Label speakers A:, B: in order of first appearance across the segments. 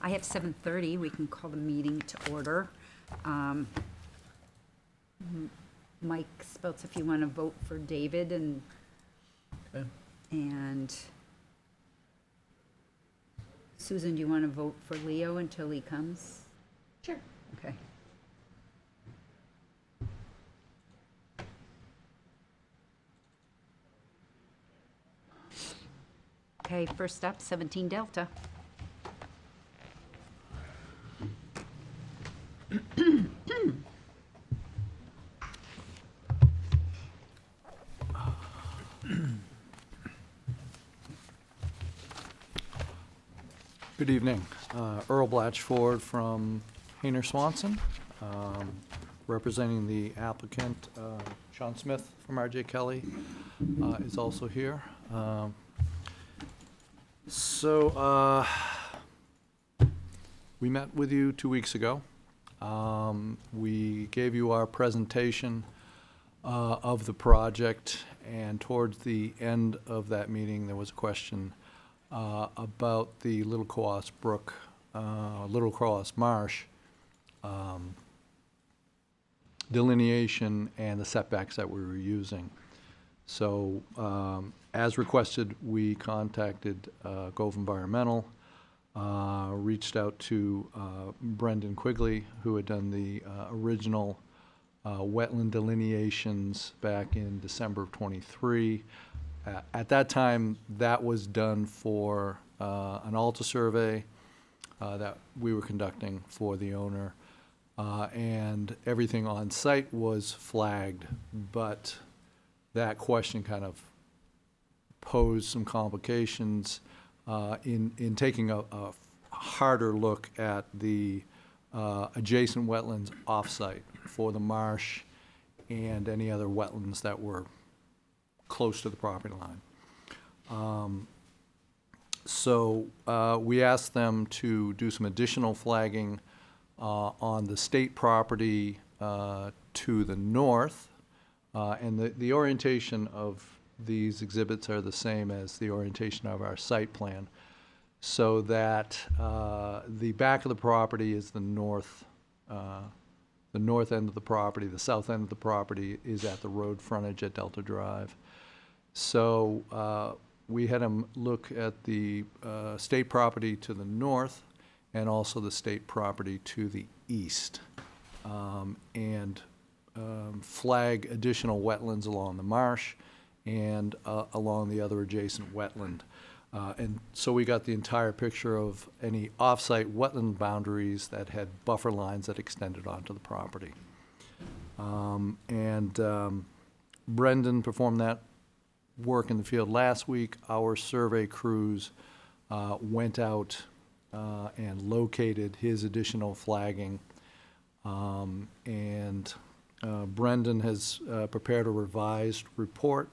A: I have 7:30. We can call the meeting to order. Mike Speltz, if you want to vote for David and Susan, do you want to vote for Leo until he comes?
B: Sure.
A: Okay. Okay, first up, 17 Delta.
C: Good evening. Earl Blatchford from Hayner Swanson, representing the applicant. Sean Smith from RJ Kelly is also here. We met with you 2 weeks ago. We gave you our presentation of the project, and towards the end of that meeting, there was a question about the Little Cross Brook, Little Cross Marsh delineation and the setbacks that we were using. So, as requested, we contacted Gove Environmental, reached out to Brendan Quigley, who had done the original wetland delineations back in December of '23. At that time, that was done for an ALTA survey that we were conducting for the owner, and everything on site was flagged, but that question kind of posed some complications in taking a harder look at the adjacent wetlands off-site for the marsh and any other wetlands that were close to the property line. We asked them to do some additional flagging on the state property to the north, and the orientation of these exhibits are the same as the orientation of our site plan, so that the back of the property is the north end of the property. The south end of the property is at the road frontage at Delta Drive. So we had them look at the state property to the north and also the state property to the east, and flag additional wetlands along the marsh and along the other adjacent wetland. And so we got the entire picture of any off-site wetland boundaries that had buffer lines that extended onto the property. Brendan performed that work in the field last week. Our survey crews went out and located his additional flagging. Brendan has prepared a revised report,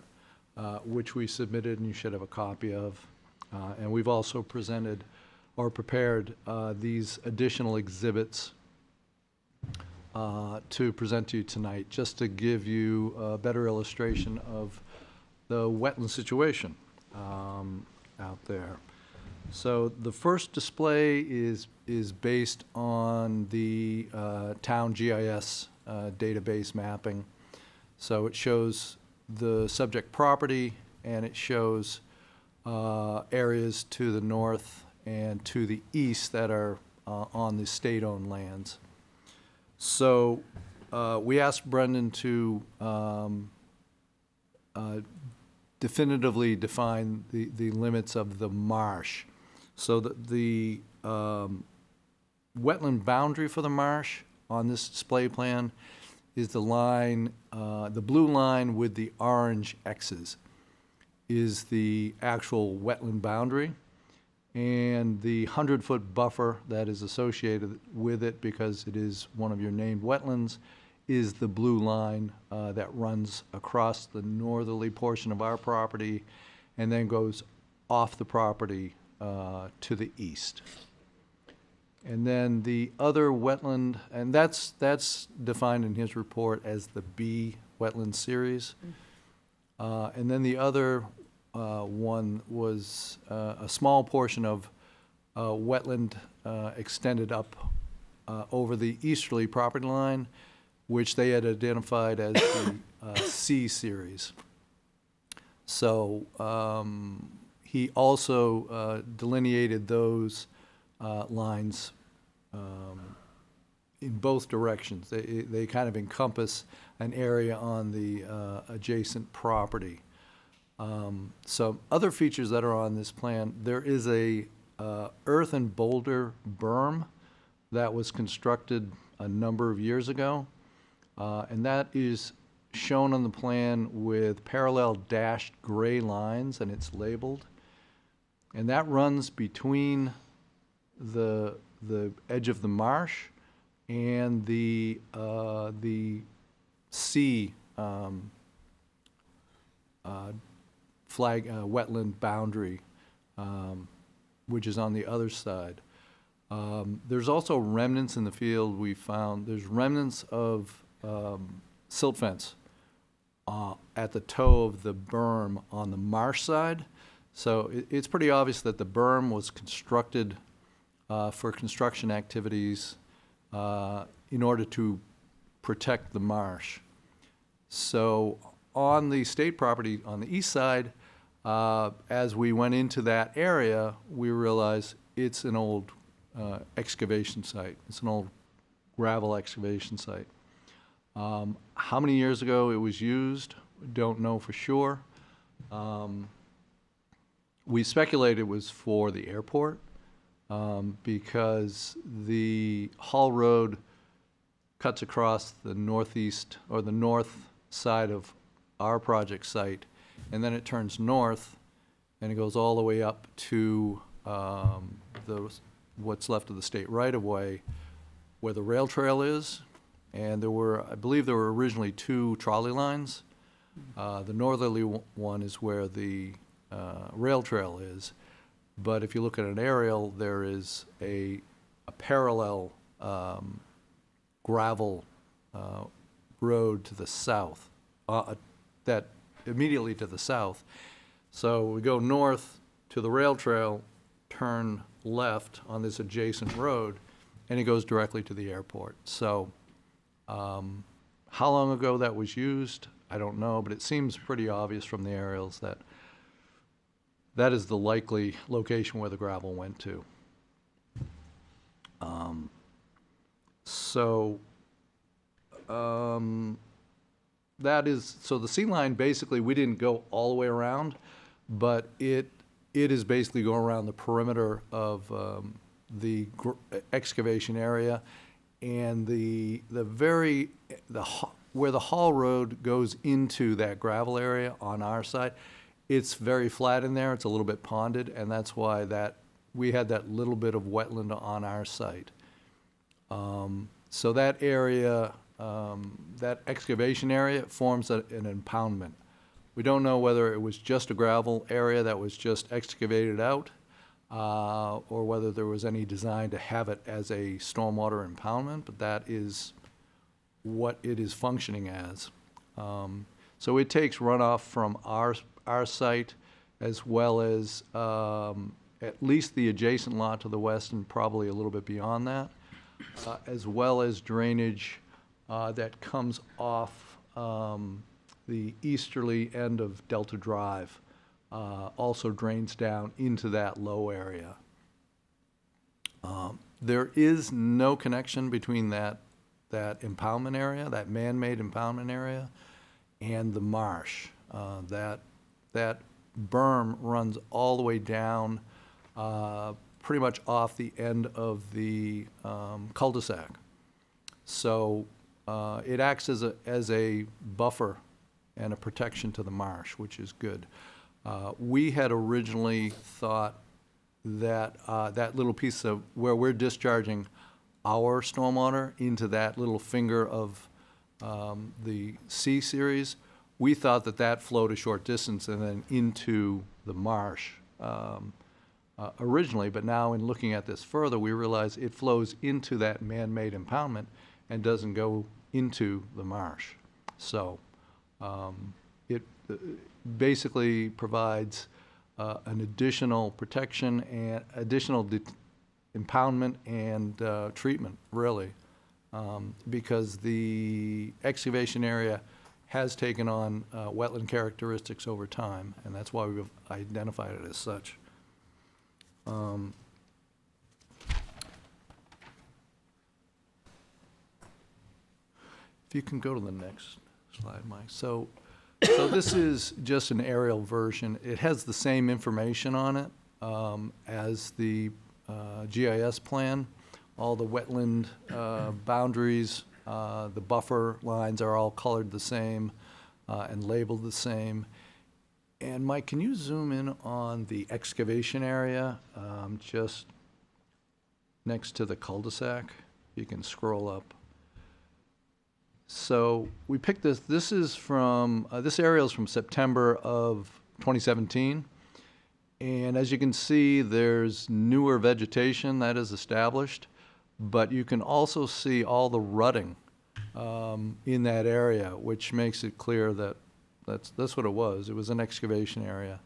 C: which we submitted, and you should have a copy of. And we've also presented or prepared these additional exhibits to present to you tonight, just to give you a better illustration of the wetland situation out there. So the first display is based on the town GIS database mapping. So it shows the subject property, and it shows areas to the north and to the east that are on the state-owned lands. So we asked Brendan to definitively define the limits of the marsh. So the wetland boundary for the marsh on this display plan is the line, the blue line with the orange X's is the actual wetland boundary, and the 100-foot buffer that is associated with it, because it is one of your named wetlands, is the blue line that runs across the northerly portion of our property and then goes off the property to the east. And then the other wetland, and that's defined in his report as the B wetland series. And then the other one was a small portion of wetland extended up over the easterly property line, which they had identified as the C series. So he also delineated those lines in both directions. They kind of encompass an area on the adjacent property. Some other features that are on this plan, there is a earth and boulder berm that was constructed a number of years ago, and that is shown on the plan with parallel dashed gray lines, and it's labeled. And that runs between the edge of the marsh and the C wetland boundary, which is on the other side. There's also remnants in the field we found. There's remnants of silt fence at the toe of the berm on the marsh side. So it's pretty obvious that the berm was constructed for construction activities in order to protect the marsh. So on the state property on the east side, as we went into that area, we realized it's an old excavation site. It's an old gravel excavation site. How many years ago it was used, don't know for sure. We speculate it was for the airport because the Hall Road cuts across the northeast or the north side of our project site, and then it turns north and it goes all the way up to what's left of the state right-of-way where the rail trail is. And I believe there were originally 2 trolley lines. The northerly one is where the rail trail is. But if you look at an aerial, there is a parallel gravel road to the south, that immediately to the south. So we go north to the rail trail, turn left on this adjacent road, and it goes directly to the airport. So how long ago that was used, I don't know, but it seems pretty obvious from the aerials that that is the likely location where the gravel went to. So the sea line, basically, we didn't go all the way around, but it is basically going around the perimeter of the excavation area, and where the Hall Road goes into that gravel area on our side, it's very flat in there. It's a little bit ponded, and that's why we had that little bit of wetland on our site. So that area, that excavation area, forms an impoundment. We don't know whether it was just a gravel area that was just excavated out, or whether there was any design to have it as a stormwater impoundment, but that is what it is functioning as. So it takes runoff from our site, as well as at least the adjacent lot to the west and probably a little bit beyond that, as well as drainage that comes off the easterly end of Delta Drive, also drains down into that low area. There is no connection between that impoundment area, that man-made impoundment area, and the marsh. That berm runs all the way down, pretty much off the end of the cul-de-sac. So it acts as a buffer and a protection to the marsh, which is good. We had originally thought that that little piece of where we're discharging our stormwater into that little finger of the C series, we thought that flowed a short distance and then into the marsh originally, but now in looking at this further, we realize it flows into that man-made impoundment and doesn't go into the marsh. So it basically provides an additional protection and additional impoundment and treatment, really, because the excavation area has taken on wetland characteristics over time, and that's why we've identified it as such. If you can go to the next slide, Mike. So this is just an aerial version. It has the same information on it as the GIS plan. All the wetland boundaries, the buffer lines are all colored the same and labeled the same. And Mike, can you zoom in on the excavation area just next to the cul-de-sac? You can scroll up. So we picked this. This is from this aerial is from September of 2017, and as you can see, there's newer vegetation that is established, but you can also see all the rutting in that area, which makes it clear that that's what it was. It was an excavation area,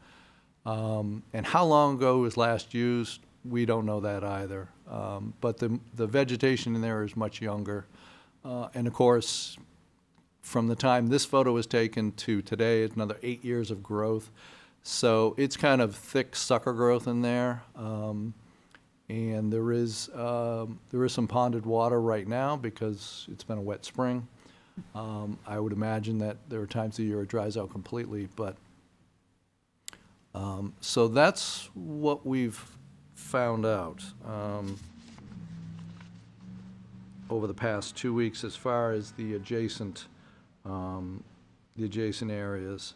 C: and how long ago it was last used, we don't know that either. But the vegetation in there is much younger. And of course, from the time this photo was taken to today, it's another 8 years of growth. So it's kind of thick sucker growth in there. And there is some ponded water right now because it's been a wet spring. I would imagine that there are times of the year it dries out completely. But so that's what we've found out. Over the past 2 weeks, as far as the adjacent areas,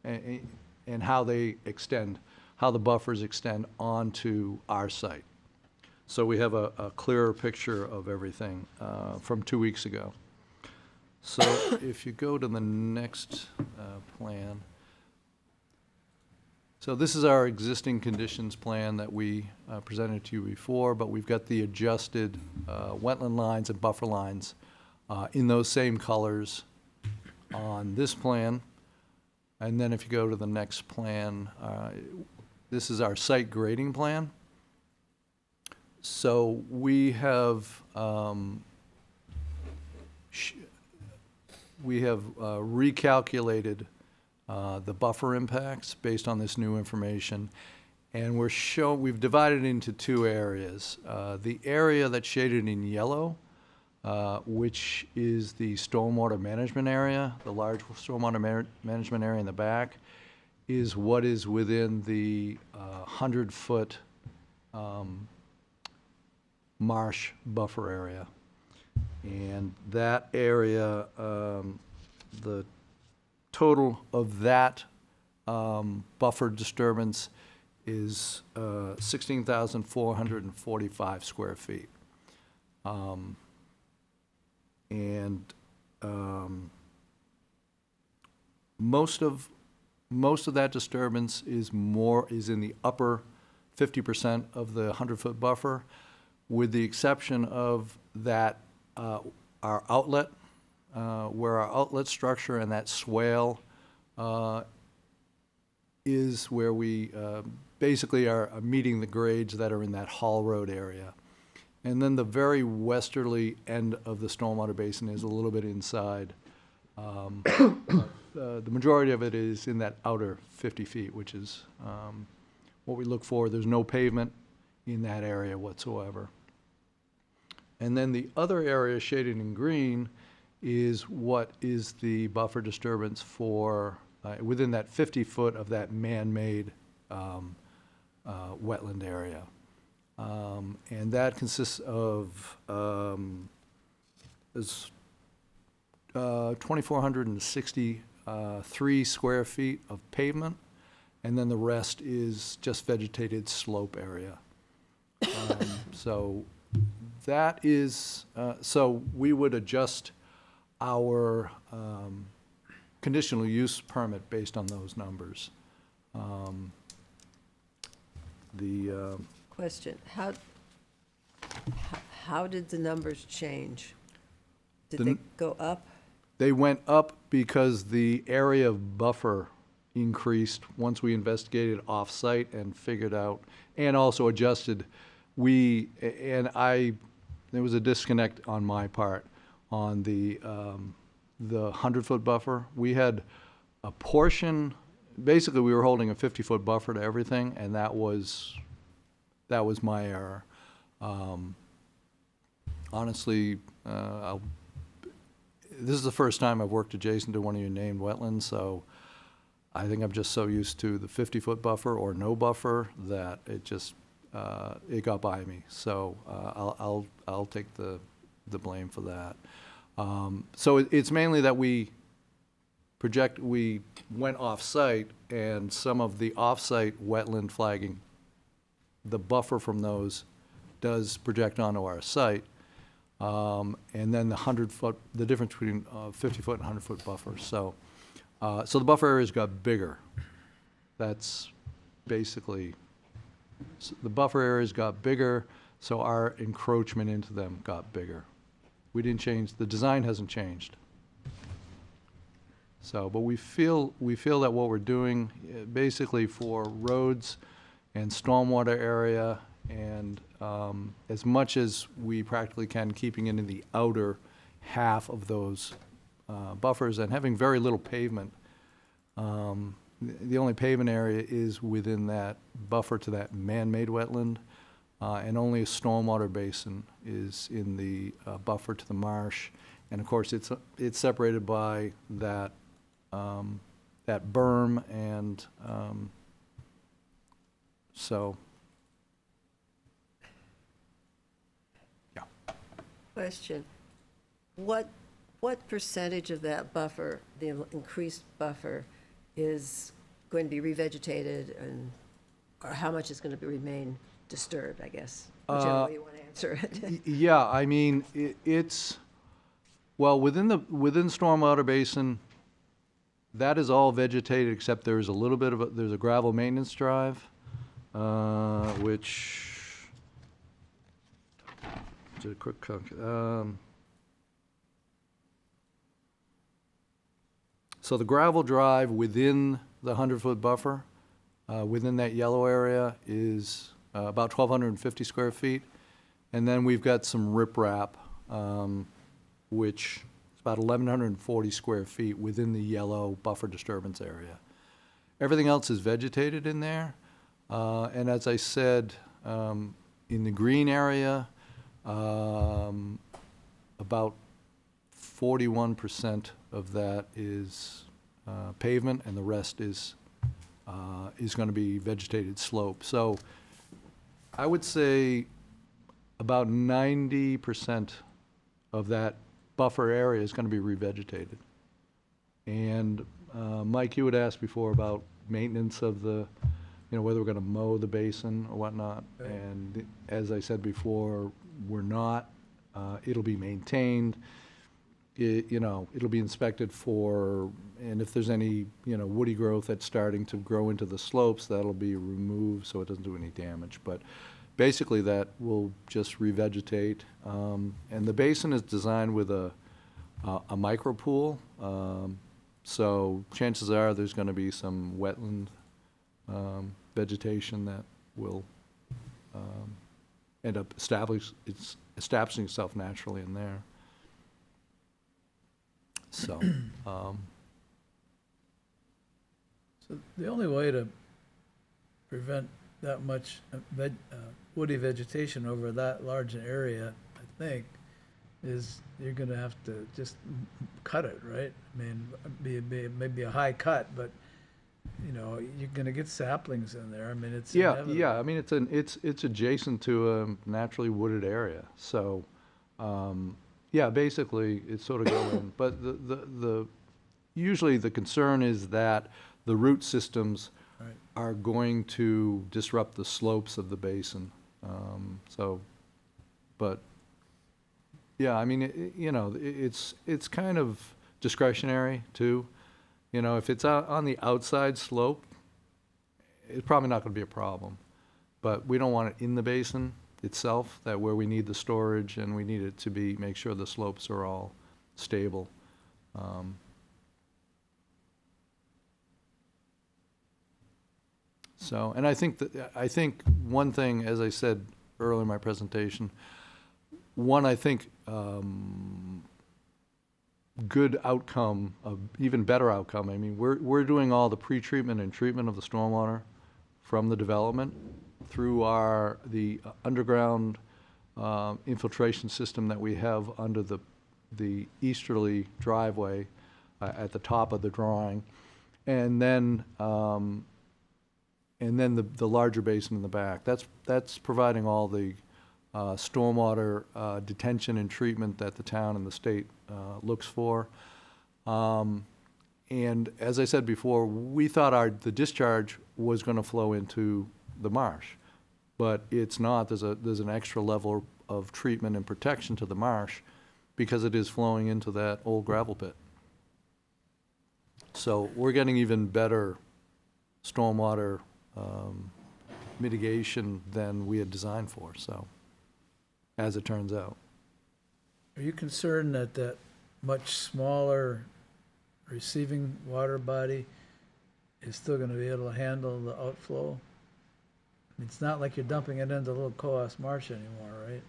C: and how they extend, how the buffers extend onto our site. So we have a clearer picture of everything from 2 weeks ago. So if you go to the next plan. So this is our existing conditions plan that we presented to you before, but we've got the adjusted wetland lines and buffer lines in those same colors on this plan. And then if you go to the next plan, this is our site grading plan. So we have recalculated the buffer impacts based on this new information. And we've divided it into two areas. The area that's shaded in yellow, which is the stormwater management area, the large stormwater management area in the back, is what is within the 100-foot marsh buffer area. And that area, the total of that buffer disturbance is 16,445 square feet. Most of that disturbance is in the upper 50% of the 100-foot buffer, with the exception of that our outlet, where our outlet structure and that swale is where we basically are meeting the grades that are in that Hall Road area. And then the very westerly end of the stormwater basin is a little bit inside. The majority of it is in that outer 50 feet, which is what we look for. There's no pavement in that area whatsoever. And then the other area shaded in green is what is the buffer disturbance for within that 50 foot of that man-made wetland area. And that consists of 2,463 square feet of pavement, and then the rest is just vegetated slope area. So that is, so we would adjust our conditional use permit based on those numbers.
B: Question, how did the numbers change? Did they go up?
C: They went up because the area of buffer increased once we investigated off-site and figured out, and also adjusted there was a disconnect on my part on the 100-foot buffer. We had a portion, basically we were holding a 50-foot buffer to everything, and that was my error. Honestly, this is the first time I've worked adjacent to one of your named wetlands, so I think I'm just so used to the 50-foot buffer or no buffer that it just, it got by me. So I'll take the blame for that. So it's mainly that we went off-site, and some of the off-site wetland flagging, the buffer from those does project onto our site. And then the 100-foot, the difference between 50-foot and 100-foot buffers. So the buffer areas got bigger. That's basically, the buffer areas got bigger, so our encroachment into them got bigger. We didn't change, the design hasn't changed. So, but we feel that what we're doing, basically for roads and stormwater area, and as much as we practically can, keeping it in the outer half of those buffers and having very little pavement. The only pavement area is within that buffer to that man-made wetland, and only a stormwater basin is in the buffer to the marsh. And of course, it's separated by that that berm, and so.
B: Question, what percentage of that buffer, the increased buffer, is going to be revegetated, and, or how much is going to remain disturbed, I guess, whichever way you want to answer it?
C: Yeah, I mean, it's, well, within stormwater basin, that is all vegetated, except there's a little bit of there's a gravel maintenance drive, which, a quick so the gravel drive within the 100-foot buffer, within that yellow area, is about 1,250 square feet. And then we've got some riprap, which is about 1,140 square feet within the yellow buffer disturbance area. Everything else is vegetated in there. And as I said, in the green area, about 41% of that is pavement, and the rest is going to be vegetated slope. So I would say about 90% of that buffer area is going to be revegetated. And Mike, you had asked before about maintenance of the, whether we're going to mow the basin or whatnot.
D: Right.
C: And as I said before, we're not. It'll be maintained. It'll be inspected for, and if there's any, woody growth that's starting to grow into the slopes, that'll be removed so it doesn't do any damage. But basically, that will just revegetate. And the basin is designed with a micro pool. So chances are there's going to be some wetland vegetation that will end up establishing itself naturally in there. So,
D: So the only way to prevent that much woody vegetation over that large an area, I think, is you're gonna have to just cut it, right? I mean, maybe a high cut, but, you're gonna get saplings in there. I mean, it's inevitable.
C: yeah. I mean, it's adjacent to a naturally wooded area. So, yeah, basically, it's sort of going. But usually the concern is that the root systems
D: Right.
C: are going to disrupt the slopes of the basin. But yeah, I mean, it's kind of discretionary too. If it's out on the outside slope, it's probably not going to be a problem. But we don't want it in the basin itself, that where we need the storage, and we need it to make sure the slopes are all stable. So, and I think one thing, as I said earlier in my presentation. One, I think, good outcome, even better outcome. I mean, we're doing all the pre-treatment and treatment of the stormwater from the development through the underground infiltration system that we have under the easterly driveway at the top of the drawing, and then the larger basin in the back. That's providing all the stormwater detention and treatment that the town and the state looks for. And as I said before, we thought the discharge was going to flow into the marsh, but it's not. There's an extra level of treatment and protection to the marsh because it is flowing into that old gravel pit. So we're getting even better stormwater mitigation than we had designed for, so, as it turns out.
D: Are you concerned that that much smaller receiving water body is still gonna be able to handle the outflow? It's not like you're dumping it into Little Coas Marsh anymore, right?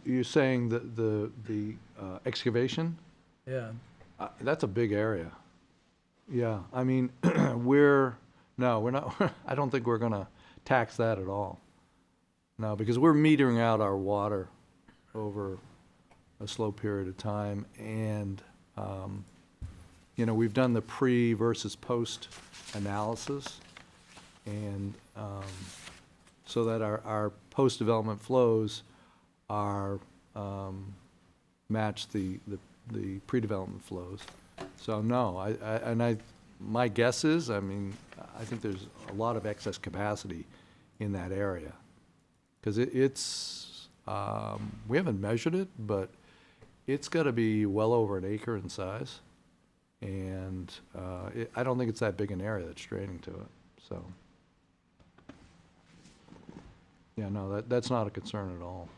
C: You're saying that the excavation?
D: Yeah,
C: That's a big area. Yeah, I mean, we're not, I don't think we're gonna tax that at all. No, because we're metering out our water over a slow period of time, and, we've done the pre versus post analysis, and, so that our post-development flows are, match the pre-development flows. So no, my guess is, I mean, I think there's a lot of excess capacity in that area. Because it's, we haven't measured it, but it's gotta be well over an acre in size. And, I don't think it's that big an area that's draining to it, so. Yeah, no, that's not a concern at all.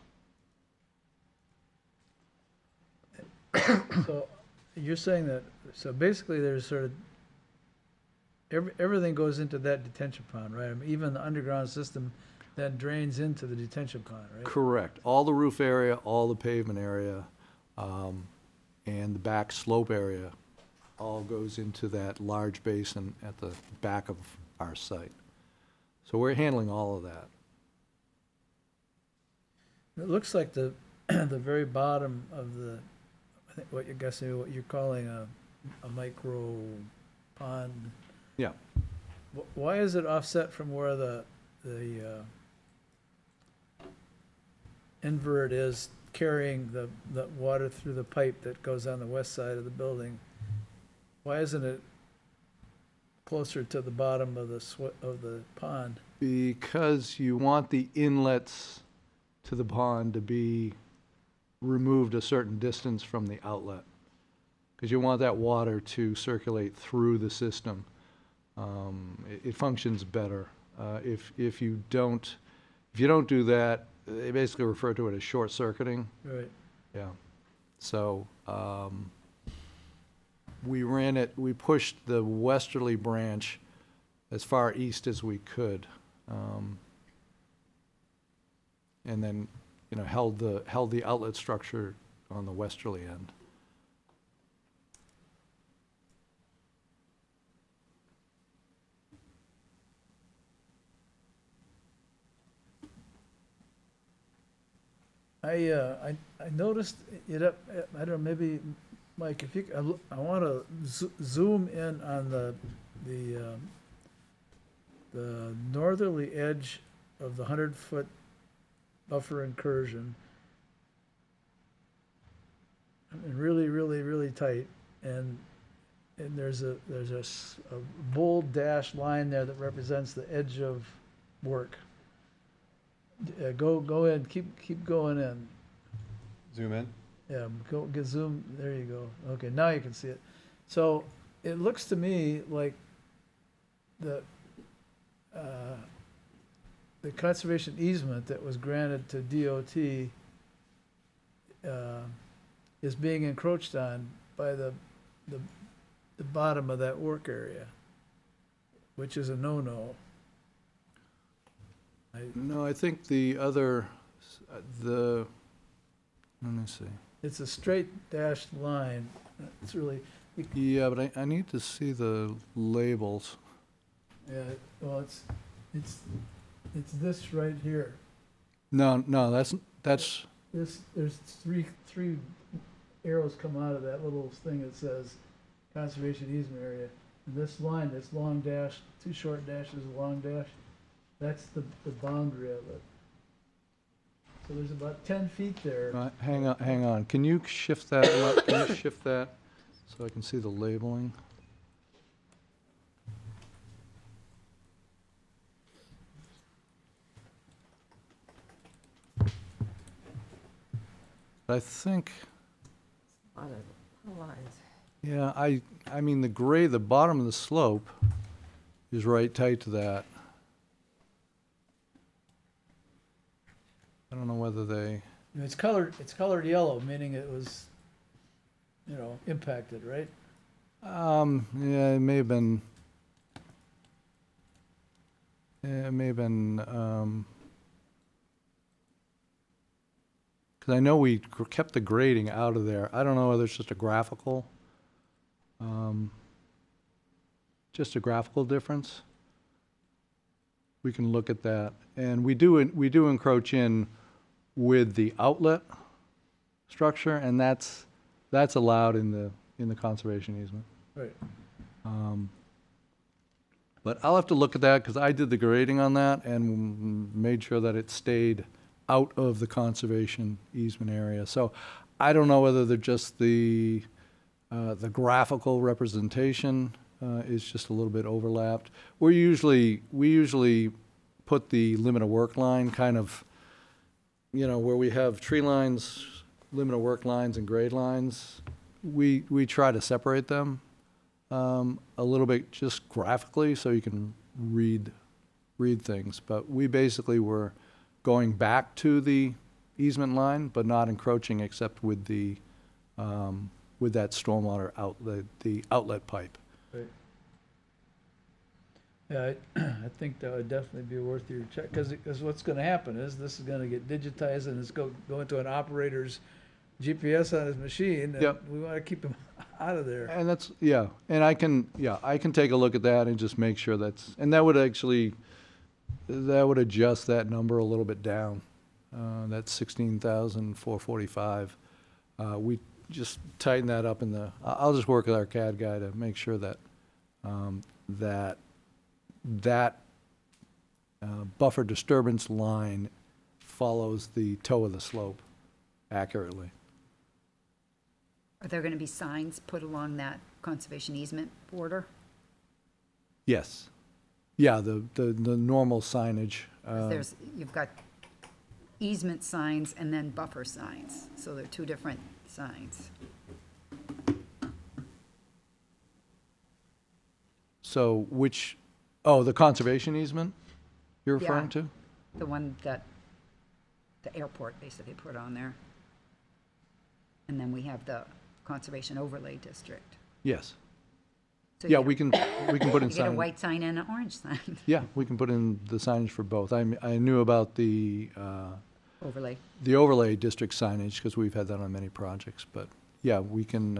D: so you're saying that, so basically there's sort of, everything goes into that detention pond, right? I mean, even the underground system that drains into the detention pond, right?
C: Correct. All the roof area, all the pavement area, and the back slope area all goes into that large basin at the back of our site. So we're handling all of that.
D: It looks like the very bottom of the, I think what you're calling a micro pond.
C: Yeah.
D: Why is it offset from where the invert is carrying the water through the pipe that goes on the west side of the building? Why isn't it closer to the bottom of the pond?
C: Because you want the inlets to the pond to be removed a certain distance from the outlet. Because you want that water to circulate through the system. It functions better. If you don't do that, they basically refer to it as short circuiting.
D: Right.
C: Yeah. So, we pushed the westerly branch as far east as we could. And then, held the outlet structure on the westerly end.
D: I noticed it up, I don't know, maybe, Mike, if you, I want to zoom in on the northerly edge of the 100-foot buffer incursion. I mean, really, really, really tight, and there's a bold dashed line there that represents the edge of work. Go in, keep going in.
E: Zoom in.
D: Yeah, get zoom, there you go. Okay, now you can see it. So it looks to me like the conservation easement that was granted to DOT is being encroached on by the bottom of that work area, which is a no-no.
C: No, I think the other, let me see.
D: It's a straight dashed line. It's really,
C: Yeah, but I need to see the labels.
D: yeah, well, it's this right here.
C: No, that's,
D: This, there's three arrows come out of that little thing that says conservation easement area. And this line, this long dash, two short dashes, a long dash, that's the boundary of it. So there's about 10 feet there.
C: hang on. Can you shift that, can you shift that so I can see the labeling? I think,
B: A lot of lines.
C: yeah, I mean, the grade, the bottom of the slope is right tight to that. I don't know whether they,
D: It's colored yellow, meaning it was, impacted, right?
C: yeah, it may have been, because I know we kept the grading out of there. I don't know whether it's just a graphical difference. We can look at that. And we do encroach in with the outlet structure, and that's allowed in the conservation easement.
D: Right.
C: But I'll have to look at that, because I did the grading on that and made sure that it stayed out of the conservation easement area. So I don't know whether they're just the graphical representation is just a little bit overlapped. We usually put the limit of work line kind of, where we have tree lines, limit of work lines, and grade lines. We try to separate them a little bit just graphically, so you can read things. But we basically were going back to the easement line, but not encroaching except with the with that stormwater outlet, the outlet pipe.
D: Right. Yeah, I think that would definitely be worth your check, because what's gonna happen is this is gonna get digitized and it's go into an operator's GPS on his machine. And
C: Yep.
D: we wanna keep him out of there.
C: And that's, yeah, and I can take a look at that and just make sure and that would adjust that number a little bit down. That's 16,445. We just tighten that up I'll just work with our CAD guy to make sure that, that buffer disturbance line follows the toe of the slope accurately.
A: Are there going to be signs put along that conservation easement border?
C: Yes. Yeah, the normal signage.
A: 'Cause you've got easement signs and then buffer signs, so they're two different signs.
C: So the conservation easement you're referring
A: Yeah.
C: to?
A: The one that the airport basically put on there. And then we have the conservation overlay district.
C: Yes.
A: So
C: Yeah,
A: you
C: we can put in
A: You get a
C: sign.
A: white sign and an orange sign
C: Yeah, we can put in the signage for both. I knew about the
A: overlay.
C: overlay district signage, because we've had that on many projects. But yeah, we can,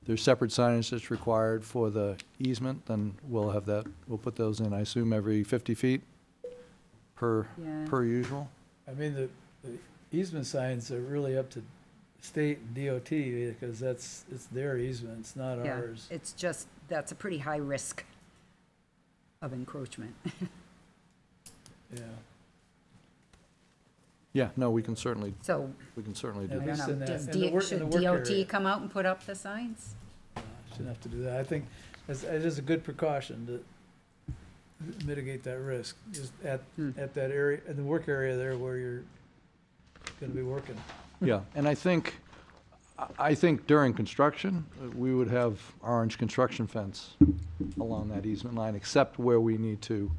C: there's separate signage that's required for the easement, then we'll have that, we'll put those in, I assume, every 50 feet per
A: Yeah.
C: usual.
D: I mean, the easement signs are really up to state and DOT, because it's their easement, it's not
A: Yeah,
D: ours.
A: it's just, that's a pretty high risk of encroachment.
D: Yeah.
C: Yeah, no, we can certainly
A: So,
C: do
D: At
A: I
C: that.
A: don't
D: least
A: know,
D: in that-
A: does
D: in the work- in
A: should
D: the work
A: DOT
D: area.
A: come out and put up the signs?
D: Shouldn't have to do that. I think it is a good precaution to mitigate that risk, just at that area, in the work area there where you're gonna be working.
C: Yeah, and I think during construction, we would have orange construction fence along that easement line, except where we need to,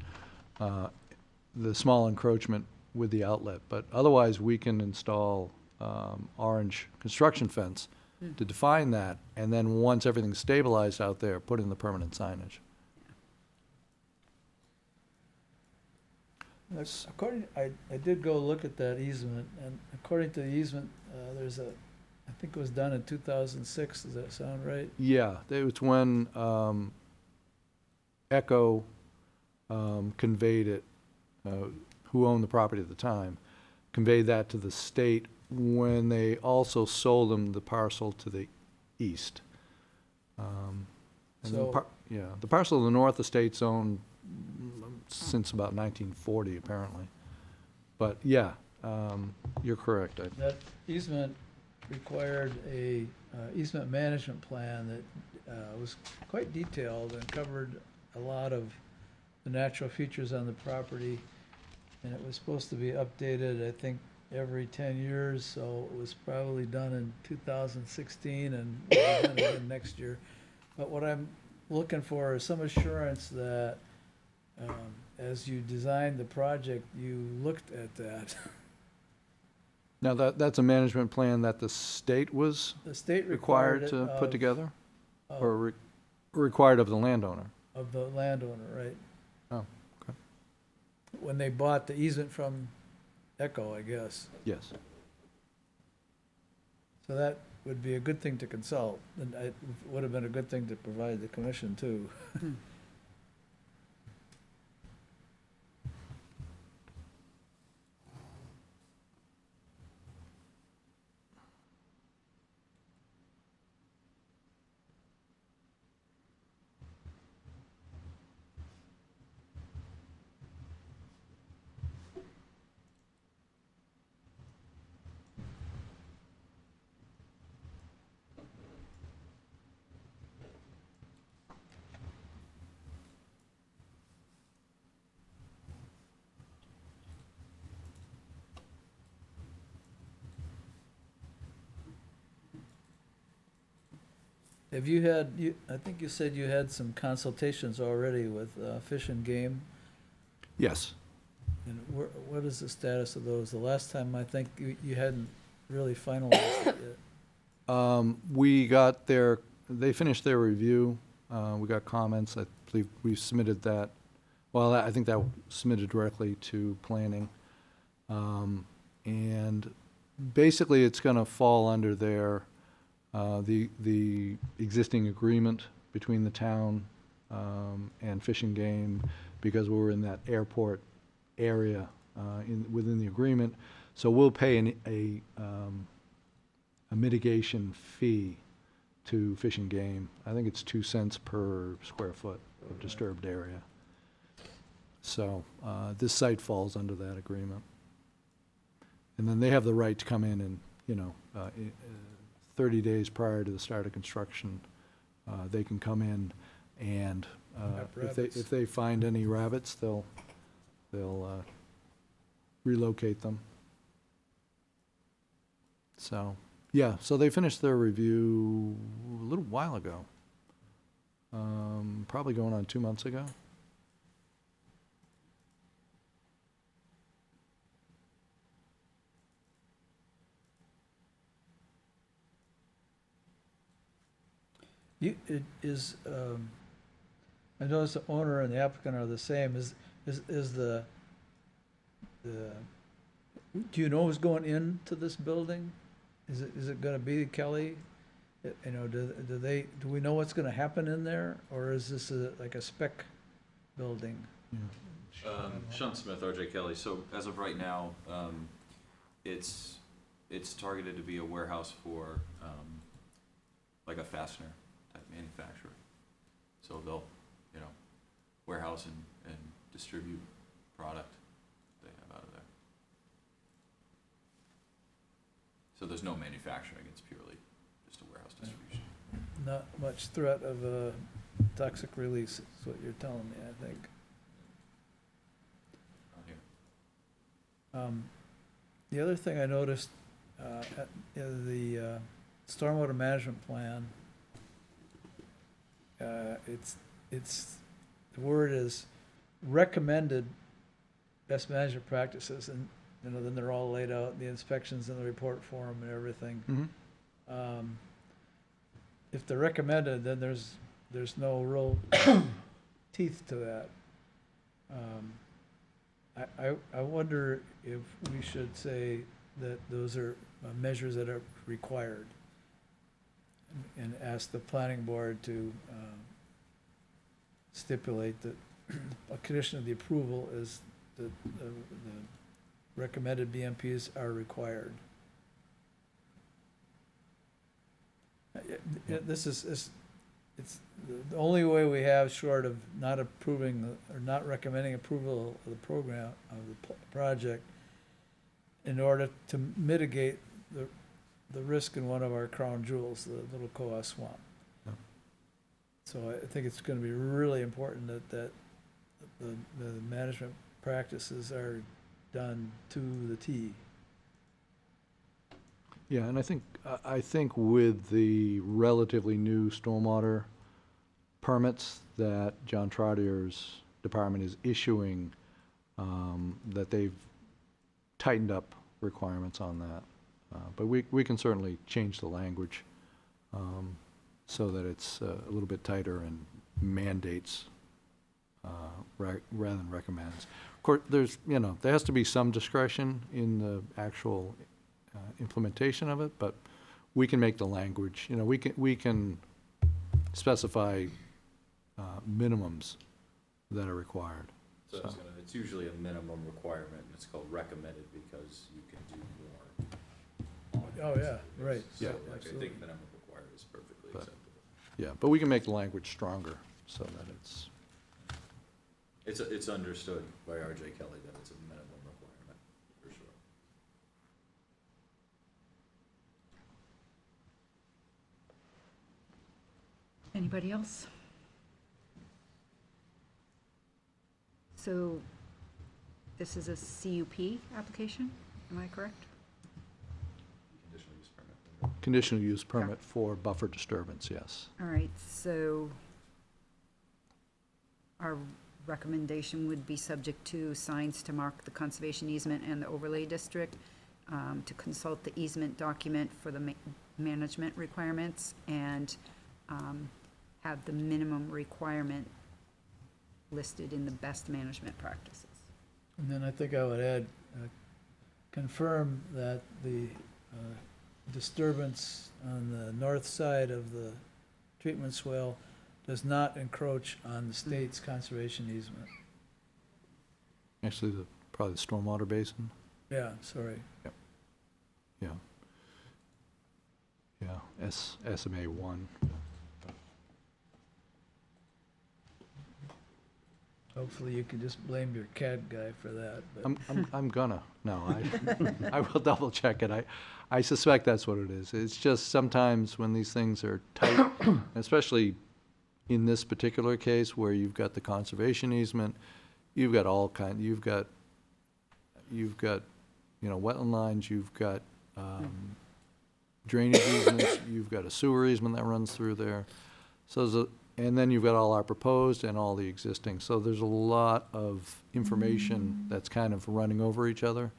C: the small encroachment with the outlet. But otherwise, we can install orange construction fence to define that, and then once everything's stabilized out there, put in the permanent signage.
D: I did go look at that easement, and according to the easement, there's I think it was done in 2006, does that sound right?
C: Yeah, it was when Echo conveyed it, who owned the property at the time, conveyed that to the state when they also sold them the parcel to the east. And
D: So-
C: yeah, the parcel to the north, the state's owned since about 1940, apparently. But, yeah, you're correct.
D: That easement required a easement management plan that was quite detailed and covered a lot of the natural features on the property. And it was supposed to be updated, I think, every 10 years, so it was probably done in 2016 and will be done again next year. But what I'm looking for is some assurance that as you designed the project, you looked at that.
C: Now, that's a management plan that the state was
D: The state
C: required
D: required
C: to
D: it
C: put together?
D: of-
C: Or required of the landowner?
D: of the landowner, right?
C: Oh, okay.
D: When they bought the easement from Echo, I guess.
C: Yes.
D: So that would be a good thing to consult, and it would have been a good thing to provide the commission too. Have you had, I think you said you had some consultations already with Fish and Game,
C: Yes.
D: and what is the status of those? The last time, I think you hadn't really finalized it yet.
C: We got they finished their review. We got comments. I believe we submitted that. Well, I think that was submitted directly to planning. And basically, it's going to fall under the existing agreement between the town and Fish and Game, because we're in that airport area within the agreement. So we'll pay a mitigation fee to Fish and Game. I think it's 2 cents per square foot of disturbed area. So this site falls under that agreement. And then they have the right to come in and, 30 days prior to the start of construction, they can come in and
D: Map rabbits.
C: if they find any rabbits, they'll relocate them. So, yeah, so they finished their review a little while ago. Probably going on 2 months ago.
D: I noticed the owner and the applicant are the same. Is the, do you know who's going into this building? Is it gonna be Kelly? Do we know what's gonna happen in there, or is this like a spec building?
F: Sean Smith, RJ Kelly. So as of right now, it's targeted to be a warehouse for like a fastener type manufacturer. So they'll, warehouse and distribute product they have out of there. So there's no manufacturing, it's purely just a warehouse distribution.
D: Not much threat of a toxic release, is what you're telling me, I think.
F: Out here.
D: The other thing I noticed, in the stormwater management plan, the word is recommended best management practices, and, then they're all laid out, the inspections in the report form and everything.
C: Mm-hmm.
D: If they're recommended, then there's no real teeth to that. I wonder if we should say that those are measures that are required, and ask the planning board to stipulate that a condition of the approval is that the recommended BMPs are required. This is, it's the only way we have, short of not approving or not recommending approval of the program, of the project, in order to mitigate the risk in one of our crown jewels, the Little Koa Swamp.
C: Yeah.
D: So I think it's gonna be really important that the management practices are done to the T.
C: Yeah, and I think with the relatively new stormwater permits that John Trottier's department is issuing, that they've tightened up requirements on that. But we can certainly change the language so that it's a little bit tighter and mandates rather than recommends. Of course, there has to be some discretion in the actual implementation of it, but we can make the language, we can specify minimums that are required.
F: So it's usually a minimum requirement, and it's called recommended because you can do more.
D: Oh, yeah, right.
F: So
C: Yeah.
F: like, I
D: Absolutely.
F: think minimum required is perfectly
C: But-
F: acceptable.
C: Yeah, but we can make the language stronger so that it's,
F: It's understood by RJ Kelly that it's a minimum requirement, for sure.
A: Anybody else? So this is a CUP application, am I correct?
F: Conditional use permit.
C: conditional use permit for buffer disturbance, yes.
A: All right, so our recommendation would be subject to signs to mark the conservation easement and the overlay district, to consult the easement document for the management requirements, and have the minimum requirement listed in the best management practices.
D: And then I think I would add, confirm that the disturbance on the north side of the treatment swale does not encroach on the state's conservation easement.
C: Actually, probably the stormwater basin,
D: Yeah, sorry.
C: yeah. Yeah, SMA 1.
D: Hopefully you can just blame your CAD guy for that, but.
C: I'm gonna, no, I will double check it. I suspect that's what it is. It's just sometimes when these things are tight, especially in this particular case where you've got the conservation easement, you've got you've got, wetland lines, you've got, drainage easements, you've got a sewer easement that runs through there. So and then you've got all our proposed and all the existing. So there's a lot of information that's kind of running over each other.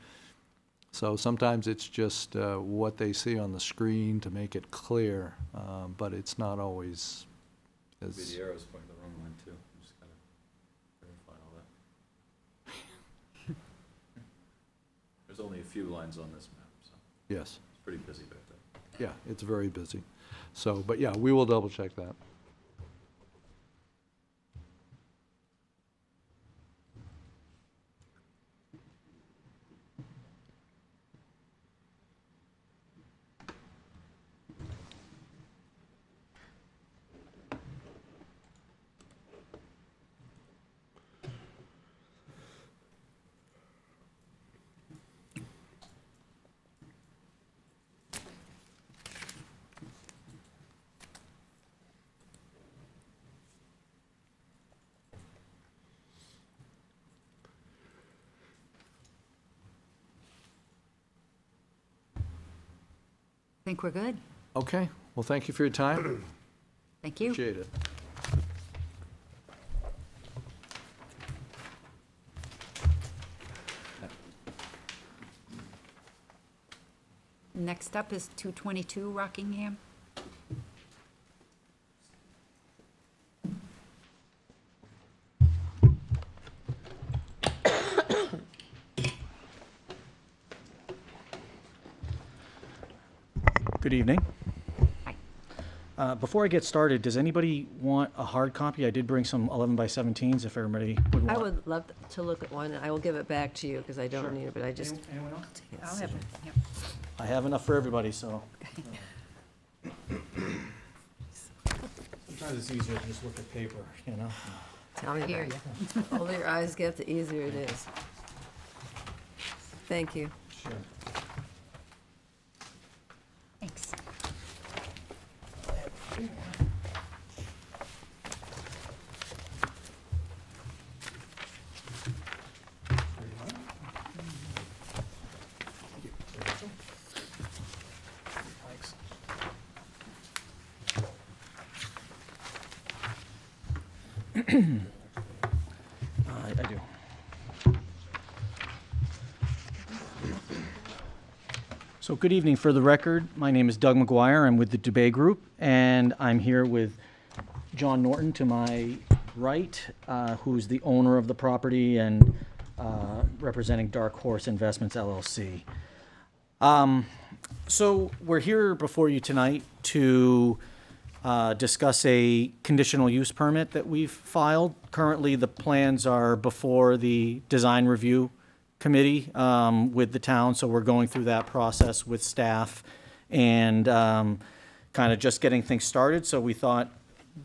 C: So sometimes it's just what they see on the screen to make it clear, but it's not always
F: Maybe
C: as,
F: the arrow's pointing the wrong one too, I'm just kind of verifying all that. There's only a few lines on this map, so
C: yes,
F: it's pretty busy back there.
C: yeah, it's very busy. So, but yeah, we will double check that.
A: Think we're good?
C: Okay, well, thank you for your time.
A: Thank you.
C: Appreciate it.
A: Next up is 222 Rockingham.
G: Good evening.
A: Hi.
G: Before I get started, does anybody want a hard copy? I did bring some 11 by 17s if everybody would want.
B: I would love to look at one, and I will give it back to you, because I don't
G: Sure.
B: need it, but I just
G: Anyone else?
B: can't
A: I'll
B: see
A: have,
B: it.
A: yep.
G: I have enough for everybody, so. Sometimes it's easier to just look at paper, you know?
B: Tell me
A: Hear
B: about
A: ya.
B: it. The older your eyes get, the easier it is. Thank you.
G: Sure.
A: Thanks.
G: Thanks. I do. So good evening. For the record, my name is Doug McGuire. I'm with the Dubay Group, and I'm here with John Norton to my right, who's the owner of the property and representing Dark Horse Investments LLC. So we're here before you tonight to discuss a conditional use permit that we've filed. Currently, the plans are before the design review committee with the town, so we're going through that process with staff and kind of just getting things started. So we thought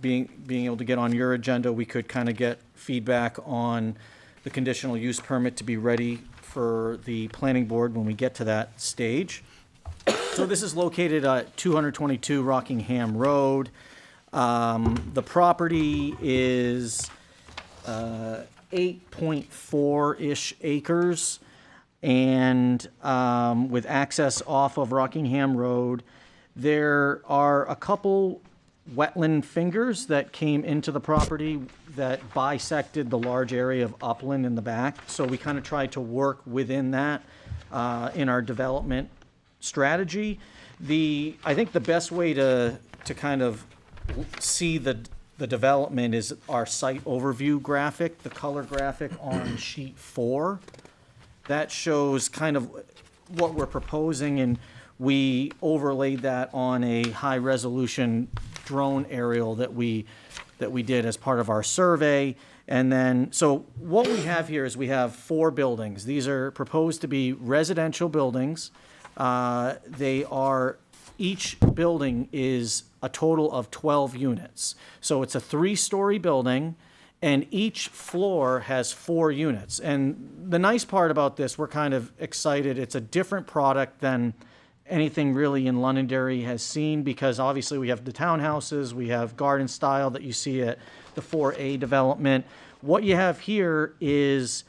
G: being able to get on your agenda, we could kind of get feedback on the conditional use permit to be ready for the planning board when we get to that stage. So this is located at 222 Rockingham Road. The property is 8.4-ish acres, and with access off of Rockingham Road. There are a couple wetland fingers that came into the property that bisected the large area of upland in the back. So we kind of tried to work within that in our development strategy. I think the best way to kind of see the development is our site overview graphic, the color graphic on sheet 4. That shows kind of what we're proposing, and we overlaid that on a high-resolution drone aerial that we did as part of our survey. And then, so what we have here is we have 4 buildings. These are proposed to be residential buildings. Each building is a total of 12 units. So it's a 3-story building, and each floor has 4 units. And the nice part about this, we're kind of excited, it's a different product than anything really in Londonderry has seen, because obviously we have the townhouses, we have garden style that you see at the 4A development. What you have here is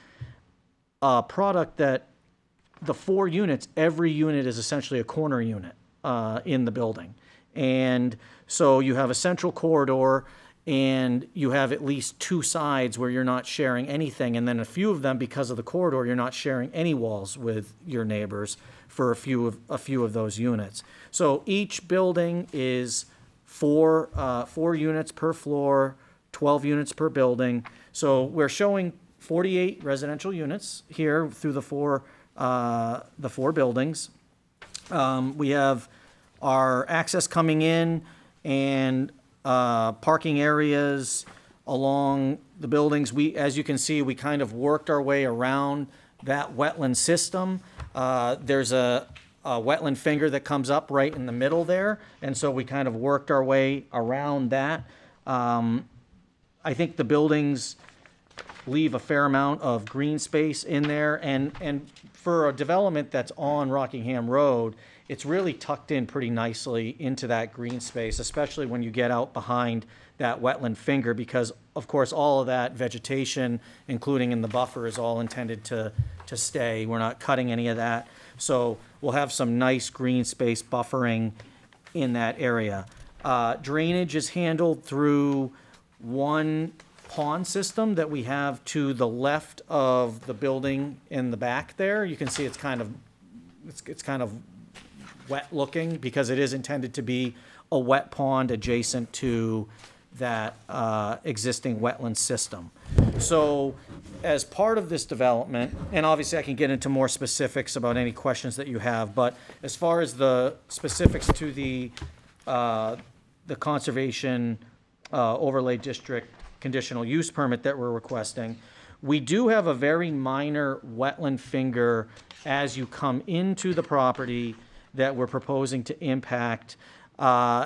G: a product that the 4 units, every unit is essentially a corner unit in the building. And so you have a central corridor, and you have at least 2 sides where you're not sharing anything. And then a few of them, because of the corridor, you're not sharing any walls with your neighbors for a few of those units. So each building is 4 units per floor, 12 units per building. So we're showing 48 residential units here through the 4 buildings. We have our access coming in and parking areas along the buildings. As you can see, we kind of worked our way around that wetland system. There's a wetland finger that comes up right in the middle there, and so we kind of worked our way around that. I think the buildings leave a fair amount of green space in there, and for a development that's on Rockingham Road, it's really tucked in pretty nicely into that green space, especially when you get out behind that wetland finger, because of course all of that vegetation, including in the buffer, is all intended to stay. We're not cutting any of that. So we'll have some nice green space buffering in that area. Drainage is handled through one pond system that we have to the left of the building in the back there. You can see it's kind of wet looking, because it is intended to be a wet pond adjacent to that existing wetland system. So as part of this development, and obviously I can get into more specifics about any questions that you have, but as far as the specifics to the conservation overlay district conditional use permit that we're requesting, we do have a very minor wetland finger as you come into the property that we're proposing to impact.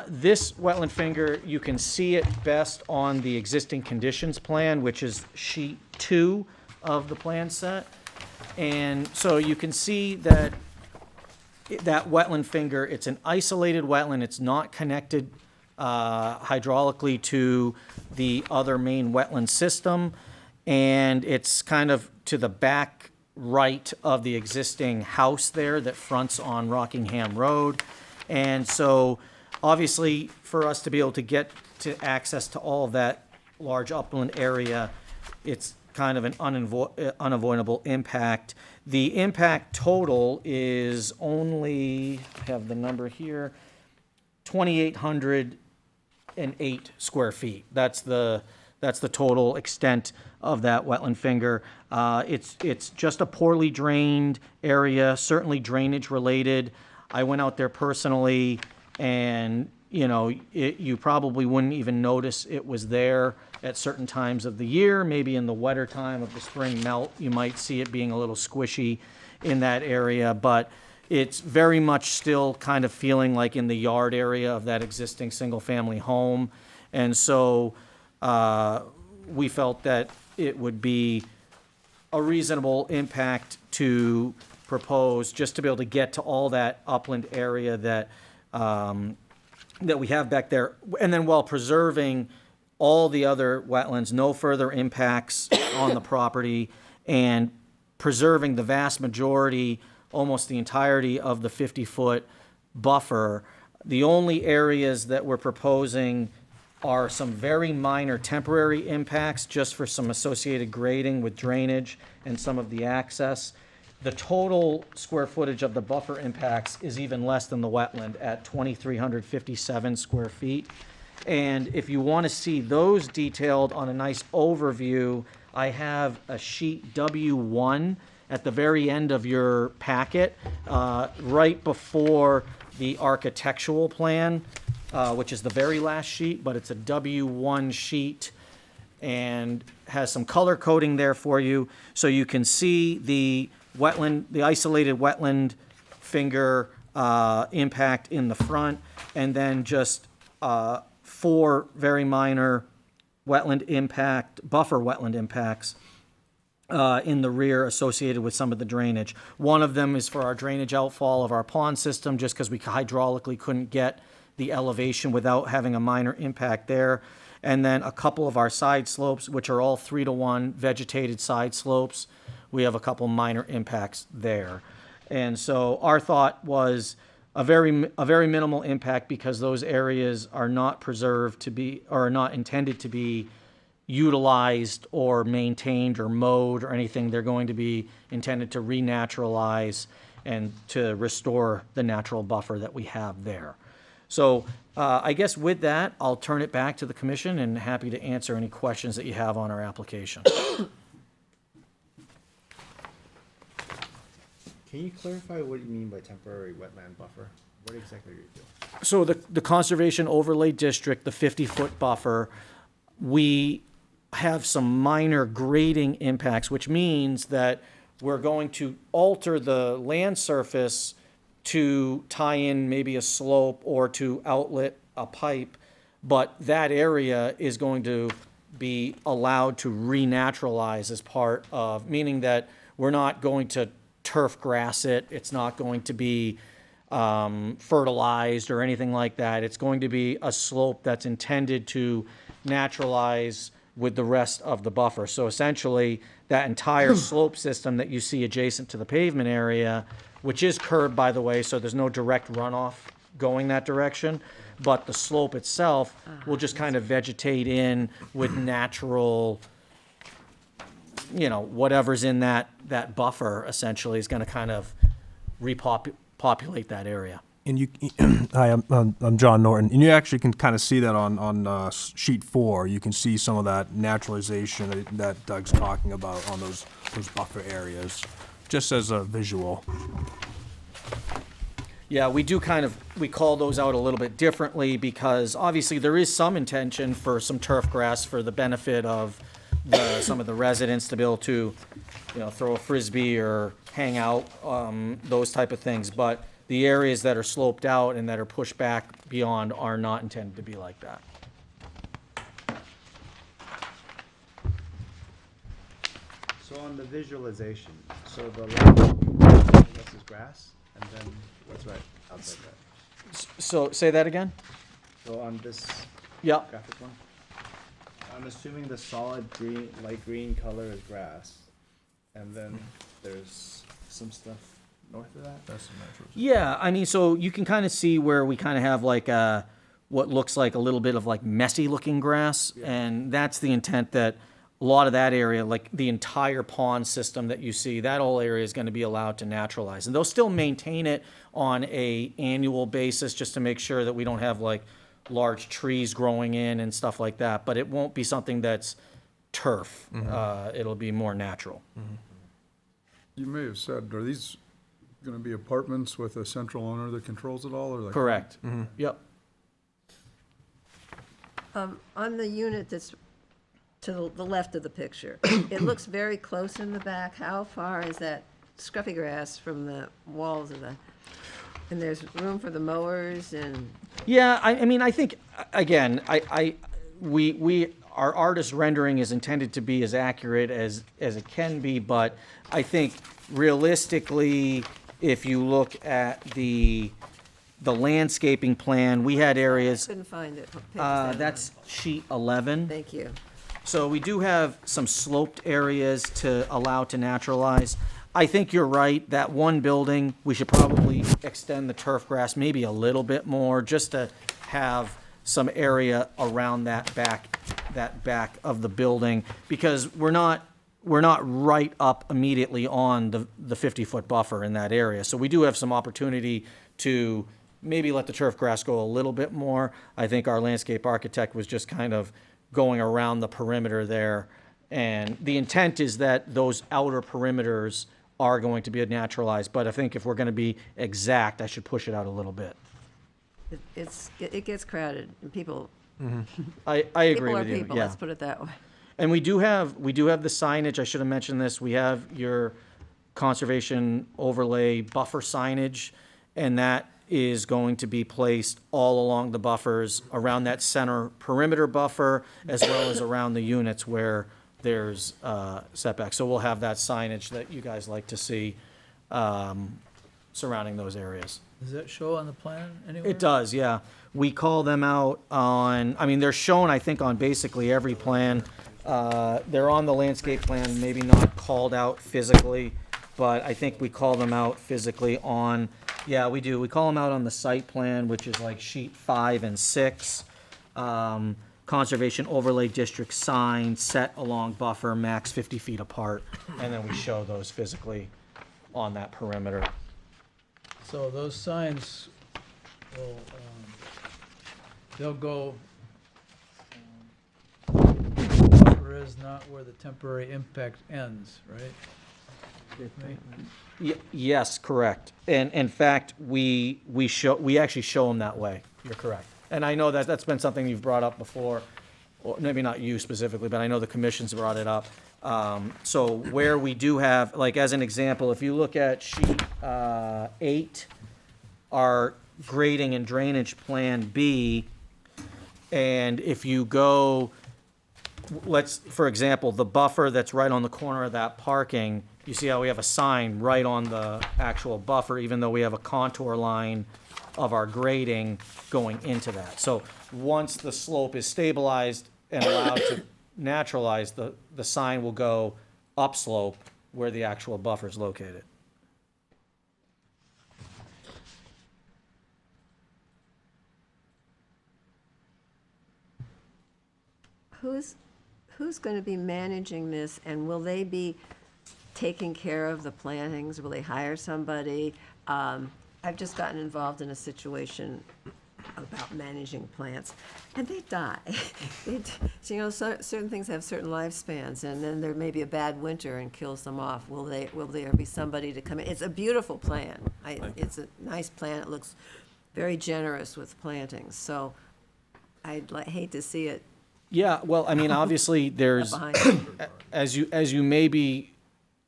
G: This wetland finger, you can see it best on the existing conditions plan, which is sheet 2 of the plan set. And so you can see that that wetland finger, it's an isolated wetland, it's not connected hydraulically to the other main wetland system, and it's kind of to the back right of the existing house there that fronts on Rockingham Road. And so, obviously, for us to be able to get to access to all of that large upland area, it's kind of an unavoidable impact. The impact total is only, I have the number here, 2,808 square feet. That's the total extent of that wetland finger. It's just a poorly drained area, certainly drainage related. I went out there personally, and you probably wouldn't even notice it was there at certain times of the year. Maybe in the wetter time of the spring melt, you might see it being a little squishy in that area, but it's very much still kind of feeling like in the yard area of that existing single-family home. And so we felt that it would be a reasonable impact to propose, just to be able to get to all that upland area that that we have back there, and then while preserving all the other wetlands, no further impacts on the property, and preserving the vast majority, almost the entirety of the 50-foot buffer. The only areas that we're proposing are some very minor temporary impacts, just for some associated grading with drainage and some of the access. The total square footage of the buffer impacts is even less than the wetland at 2,357 square feet. And if you want to see those detailed on a nice overview, I have a sheet W1 at the very end of your packet, right before the architectural plan, which is the very last sheet, but it's a W1 sheet and has some color coding there for you. So you can see the wetland, the isolated wetland finger impact in the front, and then just 4 very minor wetland impact, buffer wetland impacts in the rear associated with some of the drainage. One of them is for our drainage outfall of our pond system, just because we hydraulically couldn't get the elevation without having a minor impact there. And then a couple of our side slopes, which are all 3-to-1 vegetated side slopes. We have a couple minor impacts there. And so our thought was a very minimal impact, because those areas are not preserved to be, or are not intended to be utilized or maintained or mowed or anything. They're going to be intended to renaturalize and to restore the natural buffer that we have there. So I guess with that, I'll turn it back to the commission, and happy to answer any questions that you have on our application.
H: Can you clarify what you mean by temporary wetland buffer? What exactly are you doing?
G: So the Conservation Overlay District, the 50-foot buffer, we have some minor grading impacts, which means that we're going to alter the land surface to tie in maybe a slope or to outlet a pipe, but that area is going to be allowed to renaturalize as part of, meaning that we're not going to turf grass it, it's not going to be fertilized or anything like that. It's going to be a slope that's intended to naturalize with the rest of the buffer. So essentially, that entire slope system that you see adjacent to the pavement area, which is curbed, by the way, so there's no direct runoff going that direction, but the slope itself will just kind of vegetate in with natural, whatever's in that buffer essentially is going to kind of repopulate that area.
I: And you, hi, I'm John Norton, and you actually can kind of see that on sheet 4. You can see some of that naturalization that Doug's talking about on those buffer areas, just as a visual.
G: Yeah, we do we call those out a little bit differently because obviously there is some intention for some turf grass for the benefit of some of the residents to be able to, throw a Frisbee or hang out, those type of things. But the areas that are sloped out and that are pushed back beyond are not intended to be like that.
H: So on the visualization, so the left, this is grass, and then what's right outside that?
G: So, say that again?
H: So on this
G: Yeah.
H: graphic one, I'm assuming the solid green, light green color is grass, and then there's some stuff north of that?
I: That's the natural.
G: Yeah, I mean, so you can kind of see where we kind of have like what looks like a little bit of like messy looking grass. And that's the intent, that a lot of that area, like the entire pond system that you see, that whole area is going to be allowed to naturalize. And they'll still maintain it on a annual basis just to make sure that we don't have like large trees growing in and stuff like that. But it won't be something that's turf. It'll be more natural.
J: You may have said, are these going to be apartments with a central owner that controls it all, or like?
G: Correct. Yep.
B: On the unit that's to the left of the picture, it looks very close in the back. How far is that scruffy grass from the walls of and there's room for the mowers and?
G: Yeah, I mean, I think, again, our artist rendering is intended to be as accurate as it can be, but I think realistically, if you look at the landscaping plan, we had areas,
B: Couldn't find it. What page is that on?
G: that's sheet 11.
B: Thank you.
G: So we do have some sloped areas to allow to naturalize. I think you're right, that one building, we should probably extend the turf grass maybe a little bit more, just to have some area around that back of the building, because we're not right up immediately on the 50-foot buffer in that area. So we do have some opportunity to maybe let the turf grass go a little bit more. I think our landscape architect was just kind of going around the perimeter there. And the intent is that those outer perimeters are going to be naturalized. But I think if we're going to be exact, I should push it out a little bit.
B: It gets crowded, and people.
G: I agree
B: People are
G: with you.
B: people,
G: Yeah.
B: let's put it that way.
G: And we do have the signage. I should have mentioned this. We have your conservation overlay buffer signage, and that is going to be placed all along the buffers, around that center perimeter buffer, as well as around the units where there's setbacks. So we'll have that signage that you guys like to see surrounding those areas.
D: Does that show on the plan anywhere?
G: It does, yeah. We call them out they're shown, I think, on basically every plan. They're on the landscape plan, maybe not called out physically, but I think we call them out physically on, yeah, we do. We call them out on the site plan, which is like sheet 5 and 6. Conservation overlay district sign set along buffer, max 50 feet apart, and then we show those physically on that perimeter.
D: So those signs will, they'll go, buffer is not where the temporary impact ends, right?
G: Yes, correct. And in fact, we actually show them that way. You're correct. And I know that's been something you've brought up before, or maybe not you specifically, but I know the commission's brought it up. So where we do have, like as an example, if you look at sheet 8, our grading and drainage plan B, and if you go, for example, the buffer that's right on the corner of that parking, you see how we have a sign right on the actual buffer, even though we have a contour line of our grading going into that. So once the slope is stabilized and allowed to naturalize, the sign will go upslope where the actual buffer is located.
B: Who's going to be managing this, and will they be taking care of the plantings? Will they hire somebody? I've just gotten involved in a situation about managing plants, and they die. So, you know, certain things have certain lifespans, and then there may be a bad winter and kills them off. Will there be somebody to come in? It's a beautiful plant. It's a nice plant. It looks very generous with plantings, so I'd hate to see it
G: Yeah, well, I mean, obviously, there's,
B: behind.
G: as you may be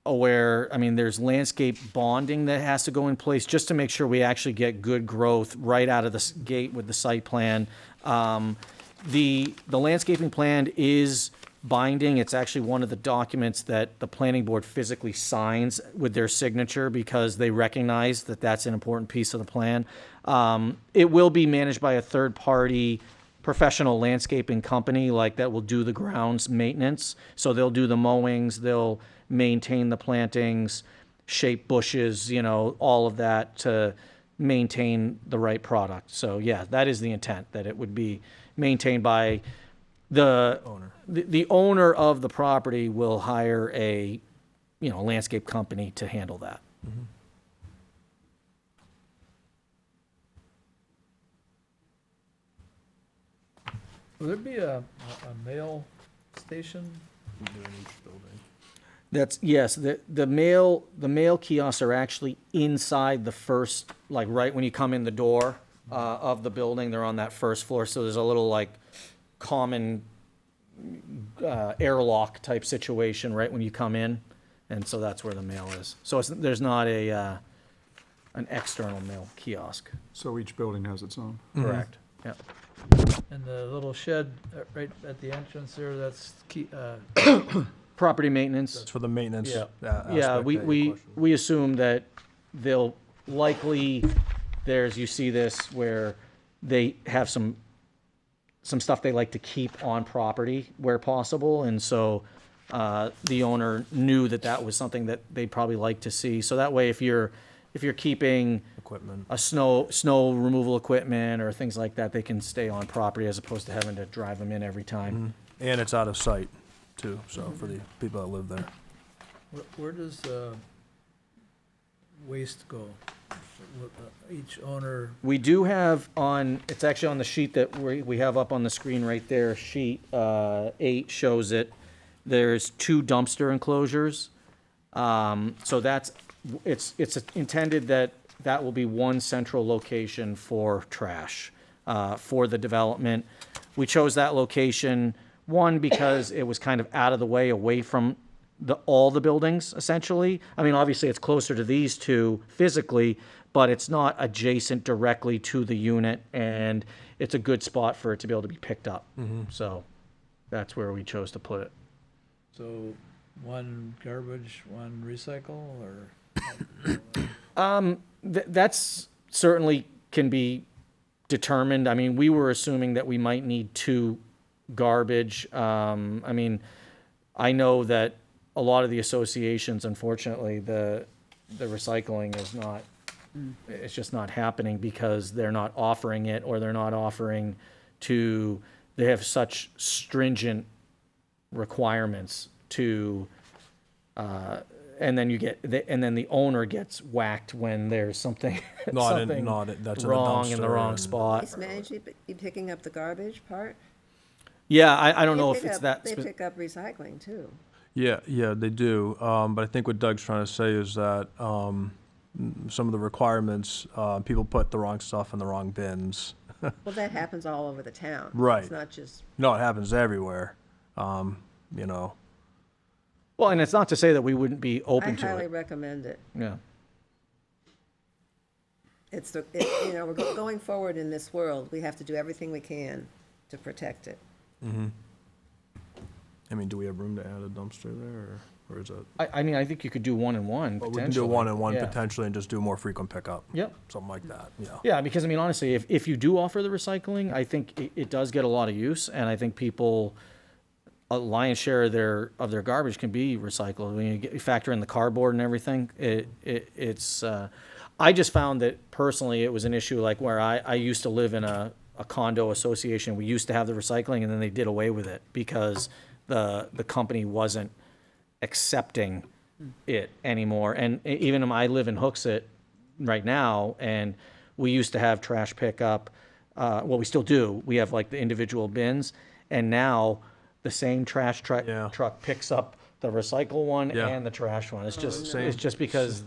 G: aware, I mean, there's landscape bonding that has to go in place just to make sure we actually get good growth right out of the gate with the site plan. The landscaping plan is binding. It's actually one of the documents that the planning board physically signs with their signature because they recognize that that's an important piece of the plan. It will be managed by a third-party professional landscaping company like that will do the grounds maintenance. So they'll do the mowings, they'll maintain the plantings, shape bushes, you know, all of that to maintain the right product. So yeah, that is the intent, that it would be maintained by the owner. The owner of the property will hire a, you know, landscape company to handle that.
D: Will there be a mail station?
G: That's, yes, the mail kiosks are actually inside the first, like, right when you come in the door of the building, they're on that first floor, so there's a little, like, common airlock type situation right when you come in, and so that's where the mail is. So there's not an external mail kiosk.
J: So each building has its own.
G: Correct. Yeah.
D: And the little shed right at the entrance there, that's key,
G: Property maintenance.
I: That's for the maintenance.
G: Yeah.
I: aspect
G: Yeah,
I: that you
G: we
I: questioned.
G: assume that they'll likely, you see this where they have some stuff they like to keep on property where possible, and so the owner knew that was something that they'd probably like to see. So that way, if you're keeping
I: Equipment.
G: a snow removal equipment or things like that, they can stay on property as opposed to having to drive them in every time.
I: And it's out of sight, too, so for the people that live there.
D: where does waste go? Each owner,
G: We do have it's actually on the sheet that we have up on the screen right there, sheet 8 shows it. There's 2 dumpster enclosures. So it's intended that will be one central location for trash for the development. We chose that location, one, because it was kind of out of the way, away from all the buildings, essentially. I mean, obviously, it's closer to these two physically, but it's not adjacent directly to the unit, and it's a good spot for it to be able to be picked up. So that's where we chose to put it.
D: so one garbage, one recycle, or?
G: That's certainly can be determined. I mean, we were assuming that we might need 2 garbage. I mean, I know that a lot of the associations, unfortunately, the recycling is not, it's just not happening because they're not offering it, or they're not offering they have such stringent requirements to, and then the owner gets whacked when there's something something
I: That's in the
G: wrong in the
I: dumpster
G: wrong
I: and-
G: spot.
B: Is management be picking up the garbage part?
G: Yeah, I don't
B: They
G: know if
B: pick
G: it's
B: up-
G: that.
B: They pick up recycling, too.
I: Yeah, they do. But I think what Doug's trying to say is that some of the requirements, people put the wrong stuff in the wrong bins.
B: Well, that happens all over the town.
I: Right.
B: It's not just,
I: No, it happens everywhere. You know,
G: Well, and it's not to say that we wouldn't be
B: I
G: open to
B: highly
G: it.
B: recommend it.
G: Yeah.
B: You know, we're going forward in this world, we have to do everything we can to protect it.
I: I mean, do we have room to add a dumpster there, or is it?
G: I mean, I think you could do 1 and 1
I: Well,
G: potentially.
I: we can do one and one
G: Yeah.
I: potentially, and just do more frequent pickup.
G: Yep.
I: Something like that. Yeah.
G: Yeah, because I mean, honestly, if you do offer the recycling, I think it does get a lot of use, and I think people, a lion's share of their garbage can be recycled. When you factor in the cardboard and everything, it's. I just found that personally, it was an issue like where I used to live in a condo association. We used to have the recycling, and then they did away with it because the company wasn't accepting it anymore. And even I live in Hooksett, right now, and we used to have trash pickup, well, we still do, we have like the individual bins, and now the same trash
I: Yeah.
G: truck picks up the recycle one
I: Yeah.
G: and the trash one.
I: Same.
G: It's just because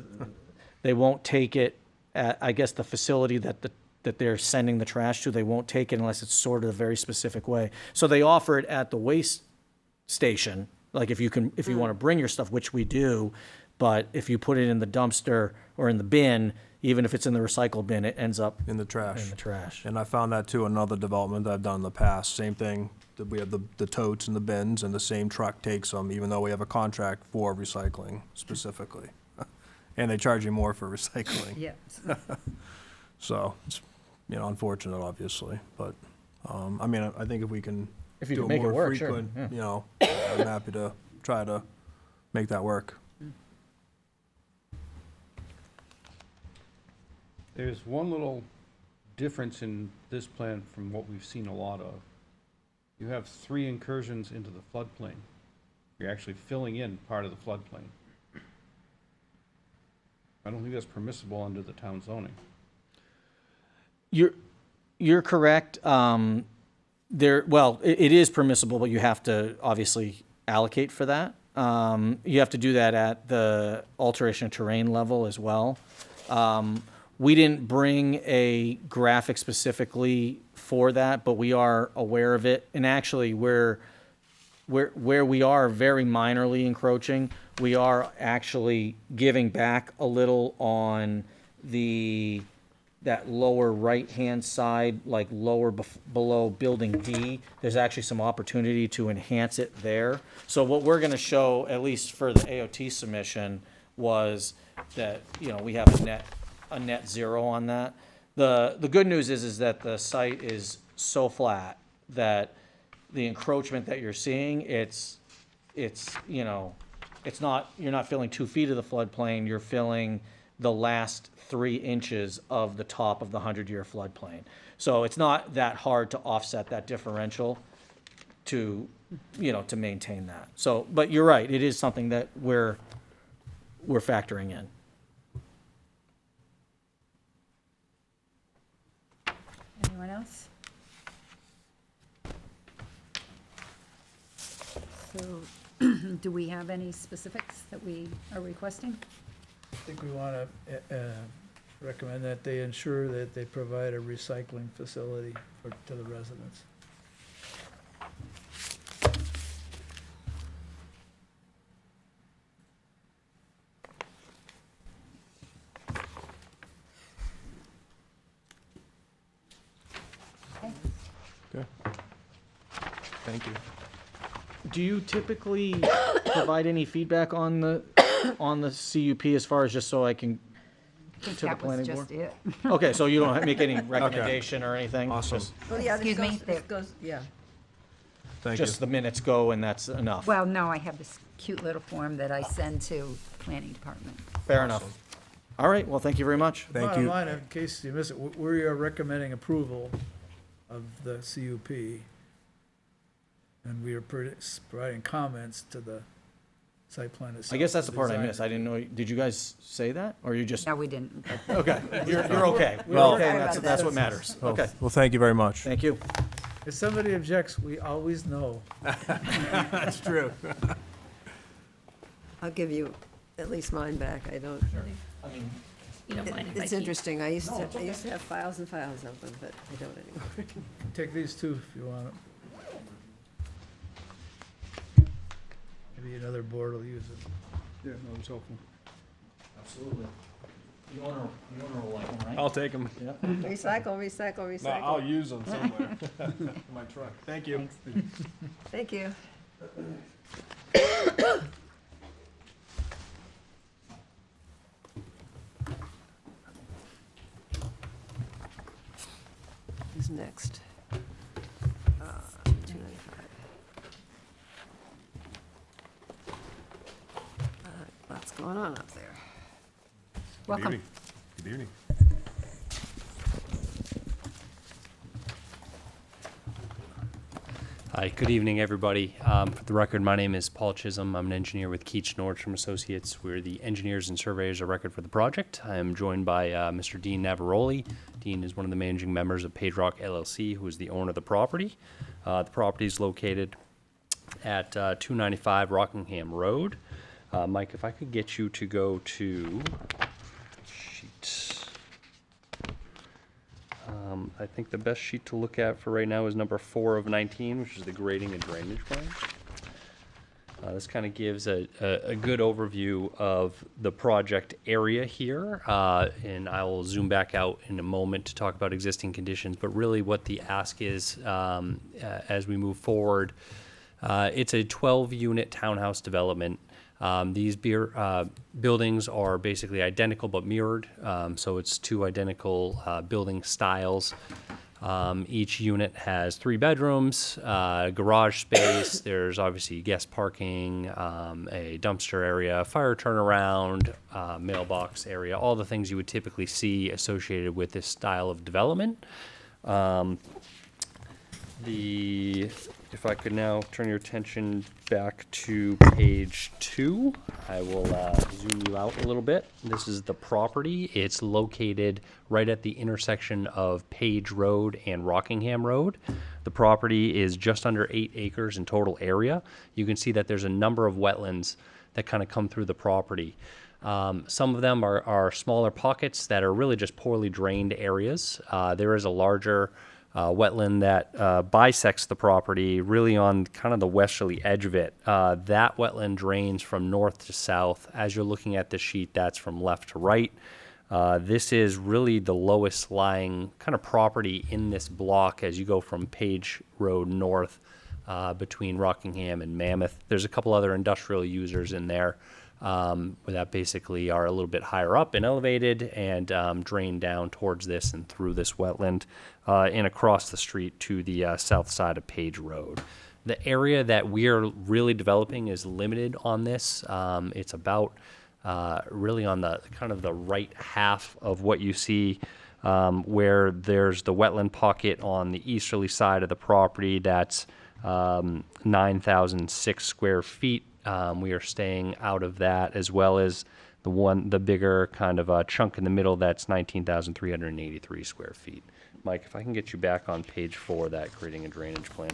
G: they won't take it at, I guess, the facility that they're sending the trash to, they won't take it unless it's sorted a very specific way. So they offer it at the waste station, like if you want to bring your stuff, which we do, but if you put it in the dumpster or in the bin, even if it's in the recycle bin, it ends up
I: In the trash.
G: in the trash.
I: And I found that too, another development that I've done in the past, same thing, that we have the totes and the bins, and the same truck takes them, even though we have a contract for recycling specifically. And they charge you more for recycling.
A: Yes.
I: So, it's, unfortunate, obviously, but, I mean, I think if we can
G: If you
I: do
G: can
I: it
G: make it
I: more
G: work, sure,
I: frequent,
G: yeah.
I: I'm happy to try to make that work.
E: There's one little difference in this plan from what we've seen a lot of. You have 3 incursions into the floodplain. You're actually filling in part of the floodplain. I don't think that's permissible under the town zoning.
G: You're correct. It is permissible, but you have to obviously allocate for that. You have to do that at the alteration of terrain level as well. We didn't bring a graphic specifically for that, but we are aware of it. And actually, where we are very minorly encroaching, we are actually giving back a little on that lower right-hand side, like below building D. There's actually some opportunity to enhance it there. So what we're gonna show, at least for the AOT submission, was that, we have a net zero on that. The good news is that the site is so flat that the encroachment that you're seeing, it's not, you're not filling 2 feet of the floodplain, you're filling the last 3 inches of the top of the 100-year floodplain. So it's not that hard to offset that differential to maintain that. So, but you're right, it is something that we're factoring in.
A: Anyone else? So, do we have any specifics that we are requesting?
D: I think we want to recommend that they ensure that they provide a recycling facility to the residents.
I: Okay. Thank you.
G: Do you typically provide any feedback on the CUP as far as just so I can,
A: I think
G: to the
A: that was
G: planning
A: just
G: board?
A: it.
G: Okay, so you don't make any recommendation or anything?
I: Awesome.
G: Just-
B: Oh, yeah,
A: Excuse me,
B: this goes, yeah.
I: Thank you.
G: Just the minutes go and that's enough?
A: Well, no, I have this cute little form that I send to planning department.
G: Fair enough. All right, well, thank you very much.
I: Thank
D: Bottom
I: you.
D: line, in case you miss it, we are recommending approval of the CUP. And we are providing comments to the site plan itself.
G: I guess that's the part I
D: design
G: missed. I didn't know, did you guys say that? Or you just,
A: No, we didn't. but-
G: okay, you're okay. We're
I: Well-
G: okay, and
B: Sorry
G: that's
B: about that.
G: what matters.
I: Well,
G: Okay,
I: Well, thank you very much.
G: thank you.
D: If somebody objects, we always know.
I: That's true.
B: I'll give you at least mine back. I don't.
K: You don't mind if I
B: It's
K: keep?
B: interesting. I used to have files and files of them, but I don't anymore.
D: Take these two if you want them. Maybe another board will use it.
J: Yeah, no, it's helpful.
G: Absolutely. You owner will like them, right?
H: I'll take them.
B: Recycle, recycle,
H: No, I'll
B: recycle.
H: use them somewhere. In my truck. Thank you.
B: Thank you. Who's next? 295. Lots going on up there.
A: Welcome.
E: Good evening.
L: Hi, good evening, everybody. For the record, my name is Paul Chisholm. I'm an engineer with Keach Nordstrom Associates. We're the engineers and surveyors of record for the project. I am joined by Mr. Dean Navaroli. Dean is one of the managing members of Page Rock LLC, who is the owner of the property. The property is located at 295 Rockingham Road. Mike, if I could get you to go to sheet. I think the best sheet to look at for right now is number 4 of 19, which is the grading and drainage plan. This kind of gives a good overview of the project area here, and I will zoom back out in a moment to talk about existing conditions, but really what the ask is as we move forward. It's a 12-unit townhouse development. These buildings are basically identical but mirrored, so it's 2 identical building styles. Each unit has 3 bedrooms, garage space, there's obviously guest parking, a dumpster area, fire turnaround, mailbox area, all the things you would typically see associated with this style of development. If I could now turn your attention back to page 2, I will zoom you out a little bit. This is the property. It's located right at the intersection of Page Road and Rockingham Road. The property is just under 8 acres in total area. You can see that there's a number of wetlands that kind of come through the property. Some of them are smaller pockets that are really just poorly drained areas. There is a larger wetland that bisects the property really on kind of the westerly edge of it. That wetland drains from north to south. As you're looking at the sheet, that's from left to right. This is really the lowest lying kind of property in this block as you go from Page Road north between Rockingham and Mammoth. There's a couple other industrial users in there that basically are a little bit higher up and elevated and drain down towards this and through this wetland and across the street to the south side of Page Road. The area that we are really developing is limited on this. It's about really on the kind of the right half of what you see where there's the wetland pocket on the easterly side of the property. That's 9,006 square feet. We are staying out of that, as well as the bigger kind of chunk in the middle that's 19,383 square feet. Mike, if I can get you back on page 4, that grading and drainage plan.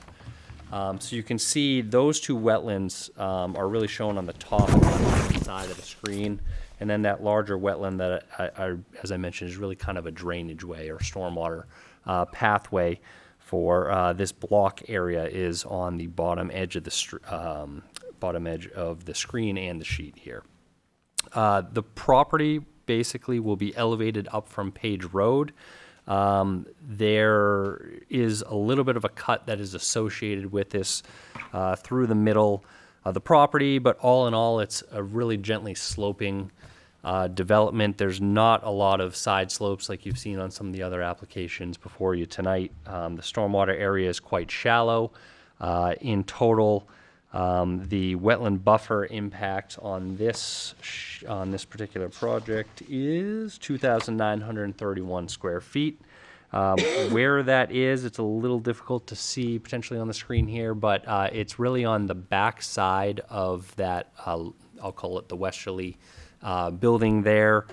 L: So you can see those 2 wetlands are really shown on the top left side of the screen, and then that larger wetland that, as I mentioned, is really kind of a drainage way or stormwater pathway for this block area is on the bottom edge of the screen and the sheet here. The property basically will be elevated up from Page Road. There is a little bit of a cut that is associated with this through the middle of the property, but all in all, it's a really gently sloping development. There's not a lot of side slopes like you've seen on some of the other applications before you tonight. The stormwater area is quite shallow. In total, the wetland buffer impact on this particular project is 2,931 square feet. Where that is, it's a little difficult to see potentially on the screen here, but it's really on the back side of that, I'll call it the westerly building there,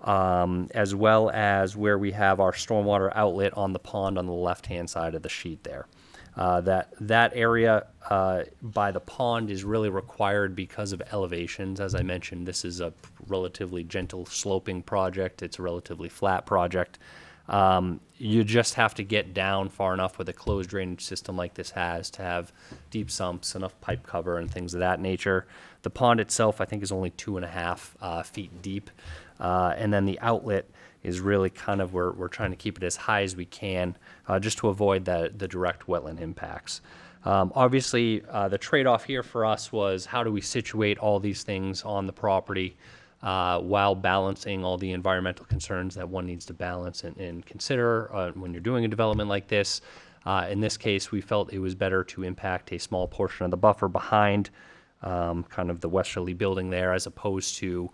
L: as well as where we have our stormwater outlet on the pond on the left-hand side of the sheet there. That area by the pond is really required because of elevations. As I mentioned, this is a relatively gentle sloping project. It's a relatively flat project. You just have to get down far enough with a closed drainage system like this has to have deep sumps, enough pipe cover, and things of that nature. The pond itself, I think, is only 2.5 feet deep. And then the outlet is really kind of where we're trying to keep it as high as we can, just to avoid the direct wetland impacts. Obviously, the trade-off here for us was how do we situate all these things on the property while balancing all the environmental concerns that one needs to balance and consider when you're doing a development like this. In this case, we felt it was better to impact a small portion of the buffer behind kind of the westerly building there, as opposed to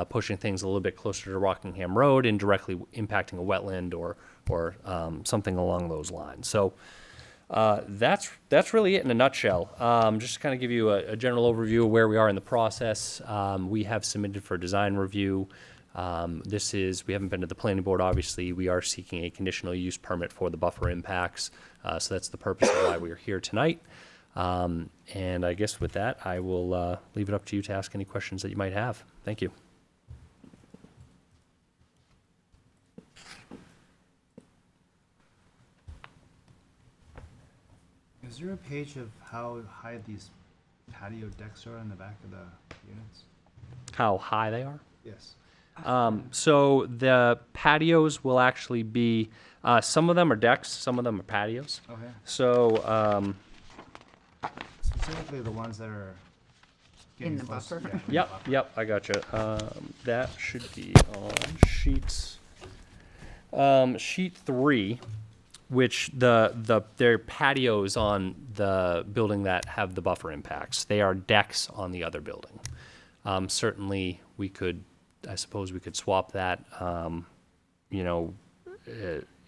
L: pushing things a little bit closer to Rockingham Road and directly impacting a wetland or something along those lines. So That's really it in a nutshell. Just to kind of give you a general overview of where we are in the process. We have submitted for design review. We haven't been to the planning board, obviously. We are seeking a conditional use permit for the buffer impacts. So that's the purpose of why we are here tonight. And I guess with that, I will leave it up to you to ask any questions that you might have. Thank you.
H: Is there a page of how high these patio decks are on the back of the units?
L: How high they are?
H: Yes.
L: So the patios will actually be, some of them are decks, some of them are patios.
H: Okay.
L: So,
H: Specifically the ones that are getting
A: the
H: close.
A: buffer?
H: Yeah,
L: yep, I gotcha. That should be on sheet 3, which they're patios on the building that have the buffer impacts. They are decks on the other building. Certainly, I suppose we could swap that.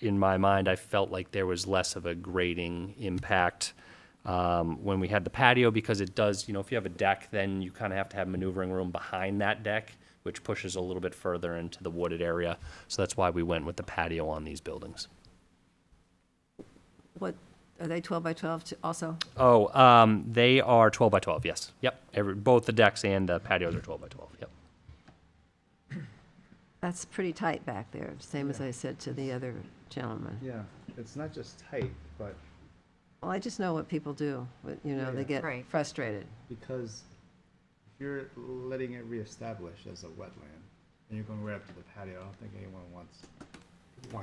L: In my mind, I felt like there was less of a grading impact when we had the patio, because it does, if you have a deck, then you kind of have to have maneuvering room behind that deck, which pushes a little bit further into the wooded area. So that's why we went with the patio on these buildings.
B: What, are they 12 by 12 also?
L: Oh, they are 12 by 12, yes. Yep, both the decks and the patios are 12 by 12, yep.
B: That's pretty tight back there, same as I said to the other gentleman.
H: yeah, it's not just tight, but
B: Well, I just know what people do, they get
A: Right.
B: frustrated.
H: because if you're letting it reestablish as a wetland, and you're going right up to the patio, I don't think anyone wants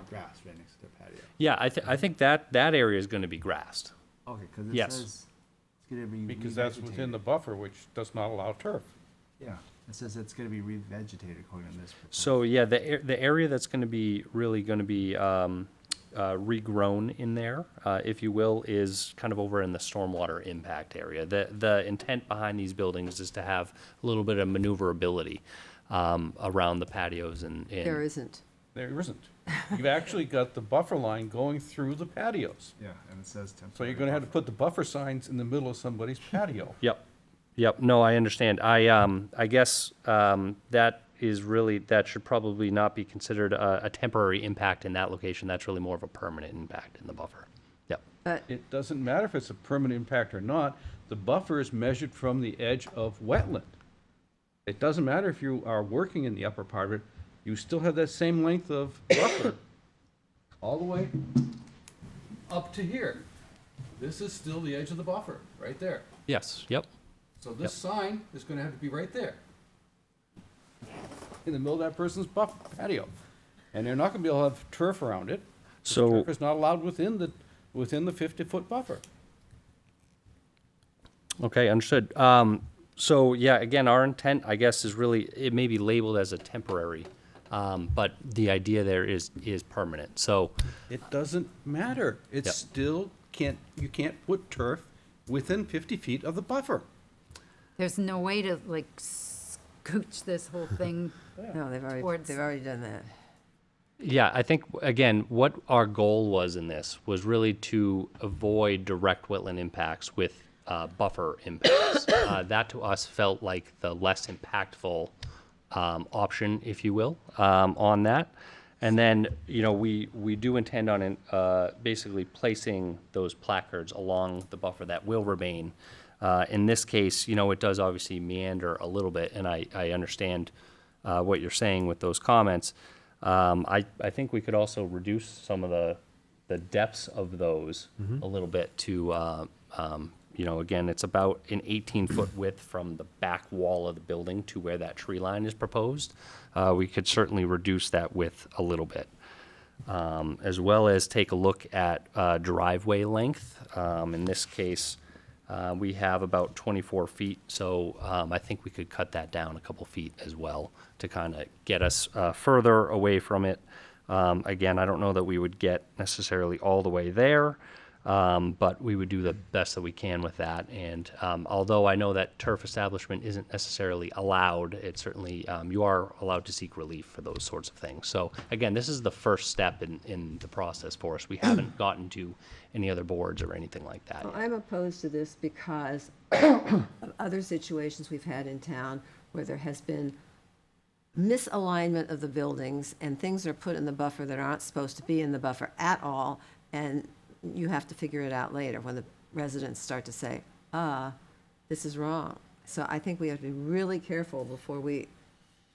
H: grass right next to their patio.
L: Yeah, I think that area is going to be grassed.
H: Okay, because it
L: Yes.
H: says it's gonna be
E: Because that's within the
H: revegetated.
E: buffer, which does not allow turf.
H: Yeah, it says it's gonna be revegetated according to this. proposal.
L: So yeah, the area that's going to be regrown in there, if you will, is kind of over in the stormwater impact area. The intent behind these buildings is to have a little bit of maneuverability around the patios and.
B: There isn't.
E: There isn't. You've actually got the buffer line going through the patios.
H: Yeah, and it says temporary.
E: So you're gonna have to put the buffer signs in the middle of somebody's patio.
L: Yep. No, I understand. I guess that should probably not be considered a temporary impact in that location. That's really more of a permanent impact in the buffer. Yep.
B: But
E: It doesn't matter if it's a permanent impact or not, the buffer is measured from the edge of wetland. It doesn't matter if you are working in the upper part of it, you still have that same length of buffer all the way up to here. This is still the edge of the buffer, right there.
L: Yes. Yep.
E: So this sign is gonna have to be right there, in the middle of that person's patio. And they're not gonna be able to have turf around it. 'Cause
L: So-
E: turf is not allowed within the 50-foot buffer.
L: Okay, understood. So yeah, again, our intent, I guess, is really, it may be labeled as a temporary, but the idea there is permanent. So,
E: It doesn't matter. It's
L: Yep.
E: still you can't put turf within 50 feet of the buffer.
A: There's no way to like scooch this whole thing.
B: no, they've
A: Towards-
B: already done that.
L: yeah, I think, again, what our goal was in this was really to avoid direct wetland impacts with buffer impacts. That to us felt like the less impactful option, if you will, on that. And then, we do intend on basically placing those placards along the buffer that will remain. In this case, it does obviously meander a little bit, and I understand what you're saying with those comments. I think we could also reduce some of the depths of those a little bit to, again, it's about an 18-foot width from the back wall of the building to where that tree line is proposed. We could certainly reduce that width a little bit, as well as take a look at driveway length. In this case, we have about 24 feet, so I think we could cut that down a couple feet as well to kind of get us further away from it. Again, I don't know that we would get necessarily all the way there, But we would do the best that we can with that. And although I know that turf establishment isn't necessarily allowed, it certainly, you are allowed to seek relief for those sorts of things. So again, this is the first step in the process for us. We haven't gotten to any other boards or anything like that
B: Well,
L: yet.
B: I'm opposed to this because of other situations we've had in town where there has been misalignment of the buildings and things are put in the buffer that aren't supposed to be in the buffer at all, and you have to figure it out later when the residents start to say, this is wrong. So I think we have to be really careful before we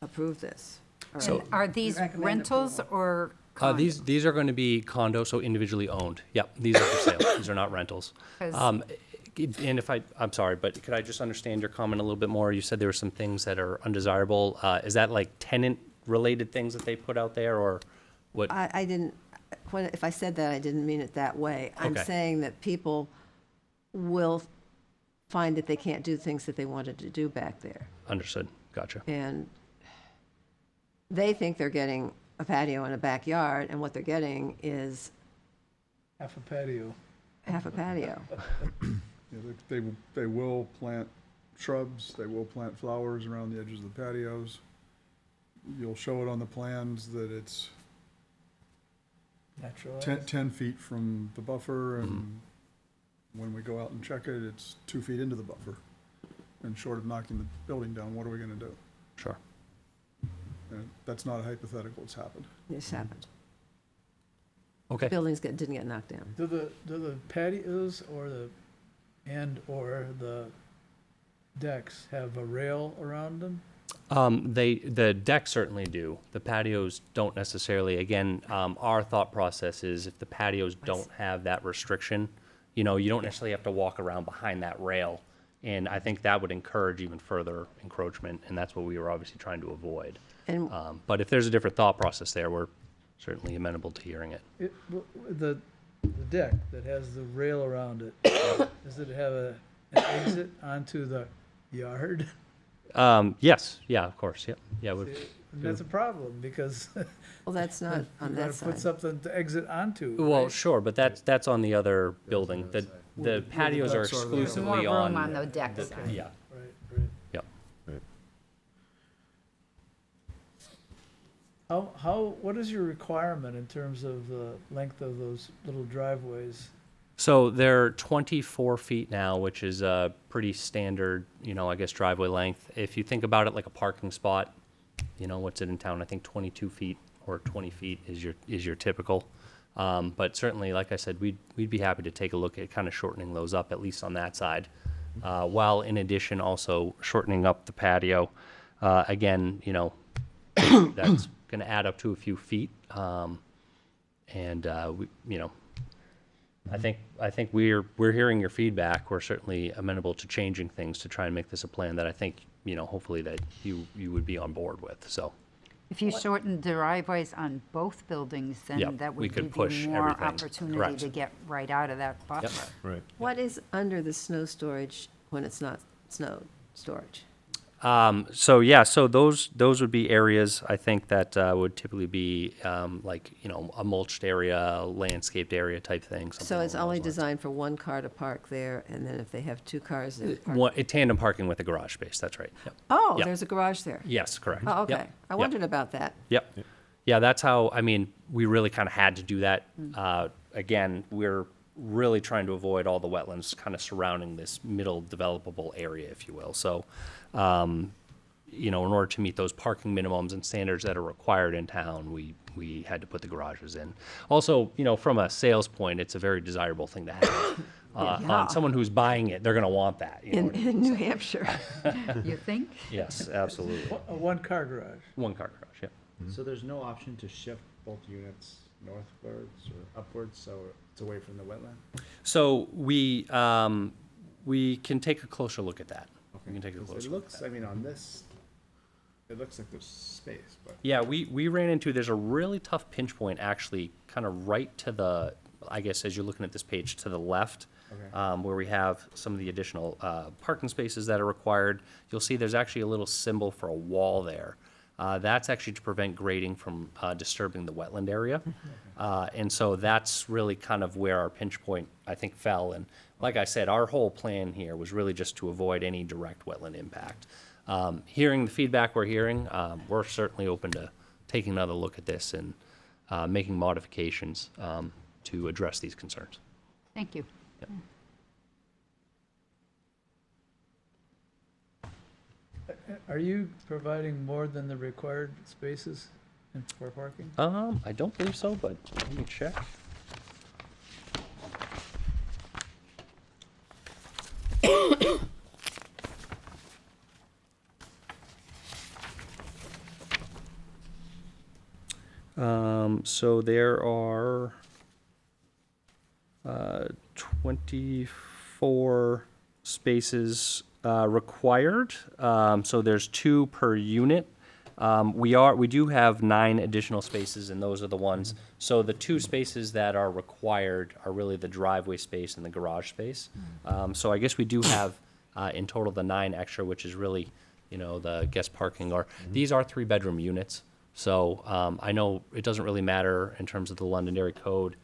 B: approve this. or
A: And are these
B: recommend
A: rentals
B: approval.
A: or
L: These are going to be condos, so individually owned. Yep, these are for sale. These are not rentals.
A: 'Cause-
L: And I'm sorry, but could I just understand your comment a little bit more? You said there were some things that are undesirable. Is that like tenant-related things that they put out there, or what?
B: I didn't, if I said that, I didn't mean it that way. I'm
L: Okay.
B: saying that people will find that they can't do things that they wanted to do back there.
L: Understood. Gotcha.
B: And they think they're getting a patio and a backyard, and what they're getting is
D: Half a patio.
B: half a patio.
J: Yeah, they will plant shrubs, they will plant flowers around the edges of the patios. You'll show it on the plans that it's
D: Naturalized.
J: 10 feet from the buffer, and when we go out and check it, it's 2 feet into the buffer. And short of knocking the building down, what are we gonna do?
L: Sure.
J: And that's not a hypothetical, it's happened.
B: This happened.
L: Okay.
B: Buildings didn't get knocked down.
D: Do the patios or the decks have a rail around them?
L: The decks certainly do. The patios don't necessarily. Again, our thought process is if the patios don't have that restriction, you don't necessarily have to walk around behind that rail. And I think that would encourage even further encroachment, and that's what we were obviously trying to avoid.
B: And
L: But if there's a different thought process there, we're certainly amenable to hearing it.
D: The deck that has the rail around it, does it have an exit onto the yard?
L: Yes, yeah, of course, yep. Yeah,
D: And that's a problem, because
B: well, that's not
D: you
B: on
D: gotta
B: that
D: put
B: side.
D: something to exit onto.
L: well,
D: right?
L: sure, but that's on the other building. The patios are
J: decks are there.
A: more
L: exclusively
A: room on
L: on,
A: the deck
L: the-
A: side?
L: yeah,
D: Right.
L: yep.
D: What is your requirement in terms of the length of those little driveways?
L: So they're 24 feet now, which is a pretty standard, I guess, driveway length. If you think about it like a parking spot, what's it in town? I think 22 feet or 20 feet is your typical. But certainly, like I said, we'd be happy to take a look at kind of shortening those up, at least on that side. While in addition, also shortening up the patio. Again, that's going to add up to a few feet. I think we're hearing your feedback. We're certainly amenable to changing things to try and make this a plan that I think, hopefully that you would be on board with, so.
A: If you shorten driveways on both buildings,
L: Yep,
A: then that
L: we
A: would
L: could
A: give
L: push
A: you more
L: everything.
A: opportunity
L: Correct.
A: to get right out of that
L: Yep.
A: buffer.
B: What is under the snow storage when it's not snow storage?
L: So those would be areas, I think, that would typically be a mulched area, landscaped area type thing. something
B: So it's
L: along
B: only
L: those lines.
B: designed for one car to park there, and then if they have two cars, they park.
L: Tandem parking with a garage space, that's right. Yep.
B: Oh,
L: Yep.
B: there's a garage there.
L: Yes, correct.
B: Oh, okay.
L: Yep.
B: I
L: Yep.
B: wondered about that.
L: Yep. Yeah, that's how, we really kind of had to do that. Again, we're really trying to avoid all the wetlands kind of surrounding this middle developable area, if you will. So, in order to meet those parking minimums and standards that are required in town, we had to put the garages in. Also, from a sales point, it's a very desirable thing to have.
B: Yeah.
L: On someone who's buying it, they're going to want that. You know
B: In,
L: what I mean?
B: in New Hampshire.
A: You think?
L: Yes, absolutely.
D: A one-car garage.
L: One car garage, yeah.
H: So there's no option to shift both units northwards or upwards, so it's away from the wetland?
L: So we can take a closer look at that. We can take a
H: 'Cause
L: closer
H: it
L: look.
H: looks, I mean, on this, it looks like there's space, but.
L: Yeah, we ran into, there's a really tough pinch point actually kind of right to the, I guess as you're looking at this page, to the left,
H: Okay.
L: where we have some of the additional parking spaces that are required. You'll see there's actually a little symbol for a wall there. That's actually to prevent grading from disturbing the wetland area. And so that's really kind of where our pinch point, I think, fell. And like I said, our whole plan here was really just to avoid any direct wetland impact. Hearing the feedback we're hearing, we're certainly open to taking another look at this and making modifications to address these concerns.
A: Thank you.
D: Are you providing more than the required spaces for parking?
L: I don't believe so, but let me check. So there are 24 spaces required. So there's 2 per unit. We do have 9 additional spaces, and those are the ones. So the 2 spaces that are required are really the driveway space and the garage space. So I guess we do have in total the 9 extra, which is really, the guest parking. Or these are 3-bedroom units. So I know it doesn't really matter in terms of the Londonderry Code.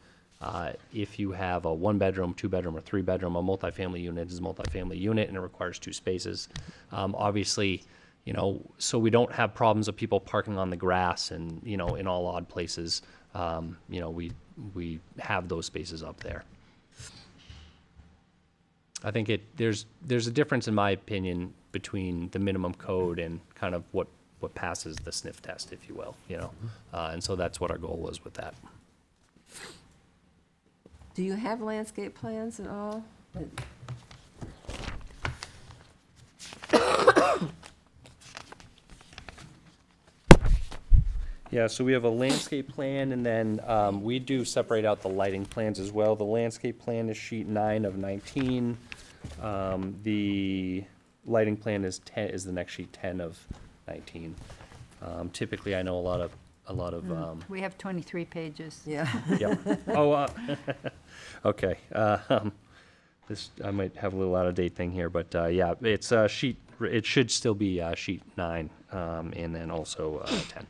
L: If you have a 1-bedroom, 2-bedroom, or 3-bedroom, a multifamily unit is a multifamily unit, and it requires 2 spaces. Obviously, so we don't have problems of people parking on the grass and, in all odd places. We have those spaces up there. I think there's a difference, in my opinion, between the minimum code and kind of what passes the sniff test, if you will, and so that's what our goal was with that.
B: Do you have landscape plans at all?
L: Yeah, so we have a landscape plan, and then we do separate out the lighting plans as well. The landscape plan is sheet 9 of 19. The lighting plan is the next sheet, 10 of 19. Typically, I know a lot of.
A: We have 23 pages.
B: Yeah.
L: Yep. Oh, okay. This, I might have a little out of date thing here, but yeah, it's sheet. It should still be sheet 9, and then also 10.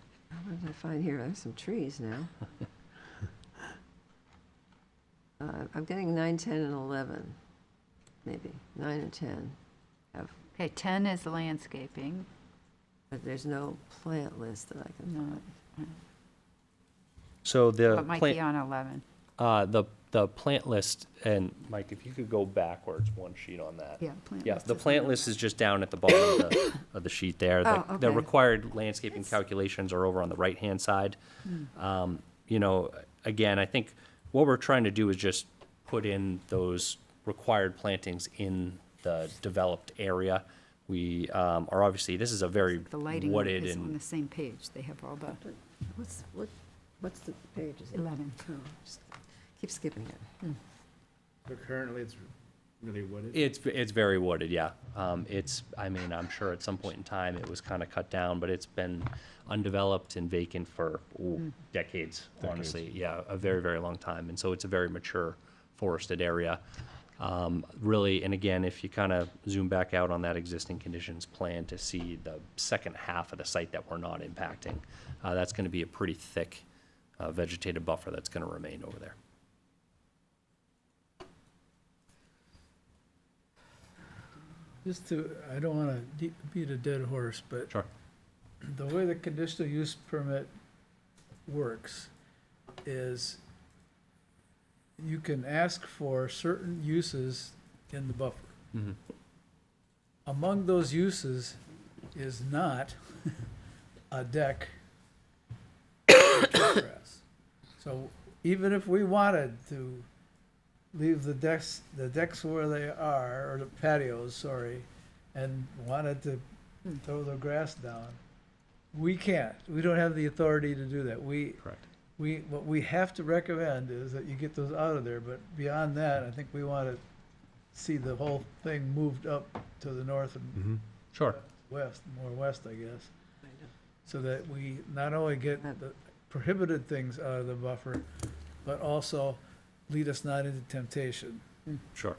B: What did I find here? There's some trees now. I'm getting 9, 10, and 11, maybe 9 and 10.
A: Okay, 10 is landscaping.
B: But there's no plant list that I can.
A: No,
L: So the
A: it might be on 11.
L: the plant list, and Mike, if you could go backwards one sheet on that.
A: Yeah, plant
L: Yeah,
A: list
L: the
A: is
L: plant
A: 11.
L: list is just down at the bottom of the sheet there. The
B: Oh, okay.
L: required landscaping calculations are over on the right-hand side. Again, I think what we're trying to do is just put in those required plantings in the developed area. We are obviously, this is a very
A: The lighting
L: wooded
A: is on
L: and,
A: the same page. They have all the
B: What's the page? Is it?
A: 11.
B: Oh, just keep skipping it.
H: But currently, it's really wooded.
L: it's very wooded, yeah. I'm sure at some point in time it was kind of cut down, but it's been undeveloped and vacant for decades, honestly. Yeah, a very, very long time. And so it's a very mature forested area. Really, and again, if you kind of zoom back out on that existing conditions plan to see the second half of the site that we're not impacting, that's going to be a pretty thick vegetative buffer that's going to remain over there.
D: I don't want to beat a dead horse, but
L: Sure.
D: the way the conditional use permit works is you can ask for certain uses in the buffer.
L: Mhm.
D: Among those uses is not a deck or grass. So even if we wanted to leave the decks where they are, or the patios, sorry, and wanted to throw the grass down, we can't. We don't have the authority to do that.
L: Correct.
D: What we have to recommend is that you get those out of there, but beyond that, I think we want to see the whole thing moved up to the north and
L: Sure.
D: west, more west, I guess. So that we not only get the prohibited things out of the buffer, but also lead us not into temptation.
L: Sure.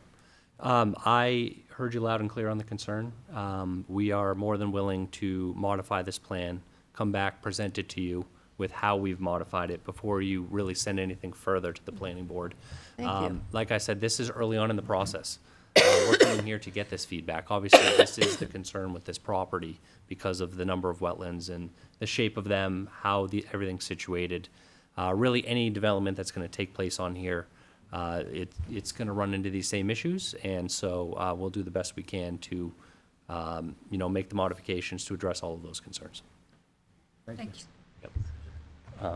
L: I heard you loud and clear on the concern. We are more than willing to modify this plan come back, present it to you with how we've modified it before you really send anything further to the planning board.
B: Thank you.
L: Like I said, this is early on in the process. We're coming here to get this feedback. Obviously, this is the concern with this property because of the number of wetlands and the shape of them, how everything's situated. Really, any development that's going to take place on here, it's going to run into these same issues, and so we'll do the best we can to, make the modifications to address all of those concerns.
A: Thank you.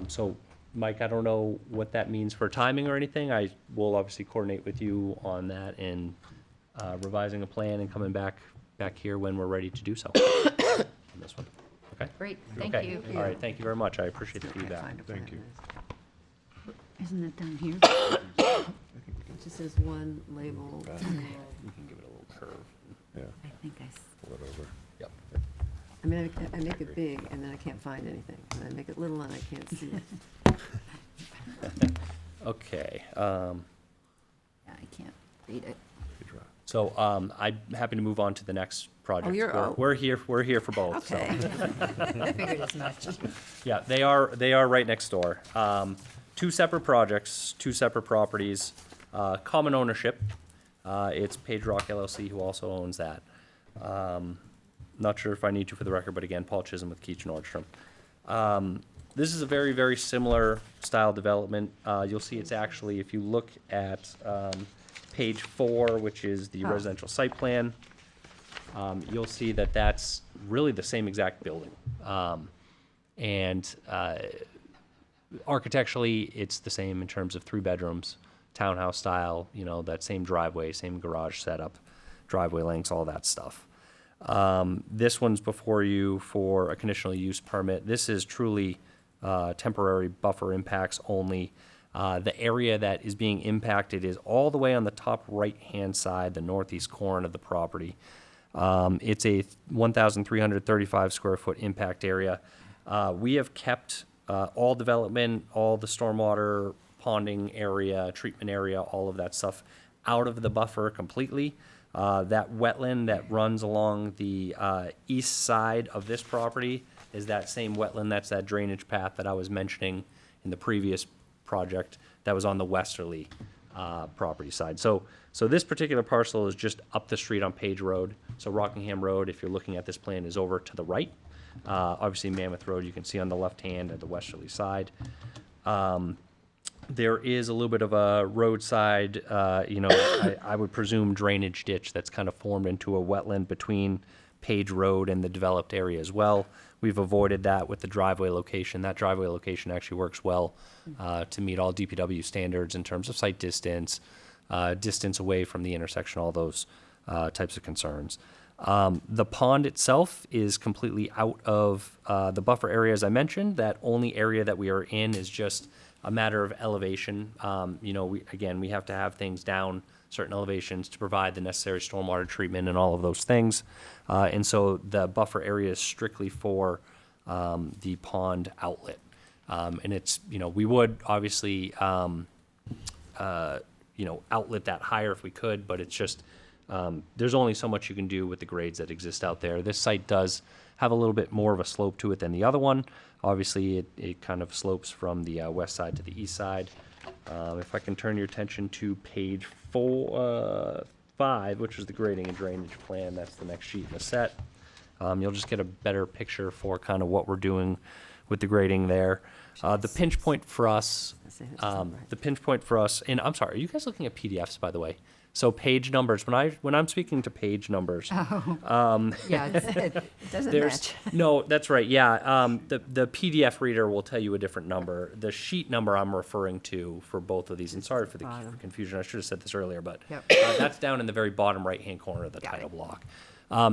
L: So, Mike, I don't know what that means for timing or anything. I will obviously coordinate with you on that and revising a plan and coming back here when we're ready to do so. On this one. Okay?
A: Great, thank
L: Okay.
A: you.
L: All right, thank you very much. I appreciate the feedback.
B: Thank you.
A: Isn't it down here?
B: It just says one label.
L: You can give it a little curve.
A: I think I,
L: Yep.
B: I mean, I make it big, and then I can't find anything. And I make it little, and I can't see it.
L: Okay,
A: yeah, I can't read it.
L: so, I'm happy to move on to the next project.
B: you're-
L: We're here for both, so.
B: Okay.
A: I figured as much.
L: Yeah, they are right next door. Two separate projects, two separate properties, common ownership. It's Page Rock LLC who also owns that. Not sure if I need to for the record, but again, Paul Chisholm with Keach Nordstrom. This is a very, very similar style development. You'll see it's actually, if you look at page 4, which is the residential site plan, you'll see that that's really the same exact building. And architecturally, it's the same in terms of 3 bedrooms, townhouse style, that same driveway, same garage setup, driveway lengths, all that stuff. This one's before you for a conditional use permit. This is truly temporary buffer impacts only. The area that is being impacted is all the way on the top right-hand side, the northeast corner of the property. It's a 1,335 square foot impact area. We have kept all development, all the stormwater ponding area, treatment area, all of that stuff out of the buffer completely. That wetland that runs along the east side of this property is that same wetland, that's that drainage path that I was mentioning in the previous project that was on the westerly property side. So this particular parcel is just up the street on Page Road. So Rockingham Road, if you're looking at this plan, is over to the right. Obviously Mammoth Road you can see on the left hand at the westerly side. There is a little bit of a roadside, I would presume drainage ditch that's kind of formed into a wetland between Page Road and the developed area as well. We've avoided that with the driveway location. That driveway location actually works well to meet all DPW standards in terms of site distance, distance away from the intersection, all those types of concerns. The pond itself is completely out of the buffer area, as I mentioned. That only area that we are in is just a matter of elevation. We have to have things down certain elevations to provide the necessary stormwater treatment and all of those things. And so the buffer area is strictly for the pond outlet. And it's, we would obviously, outlet that higher if we could, but it's just, there's only so much you can do with the grades that exist out there. This site does have a little bit more of a slope to it than the other one. Obviously, it kind of slopes from the west side to the east side. If I can turn your attention to page 5, which is the grading and drainage plan, that's the next sheet in the set. You'll just get a better picture for kind of what we're doing with the grading there. The pinch point for us, and I'm sorry, are you guys looking at PDFs, by the way? So page numbers, when I'm speaking to page numbers,
A: Yeah, it doesn't match.
L: no, that's right. Yeah, the PDF reader will tell you a different number. The sheet number I'm referring to for both of these, and sorry for the confusion. I should have said this earlier, but
A: Yep.
L: That's down in the very bottom right-hand corner of the
A: Got
L: title
A: it.
L: block.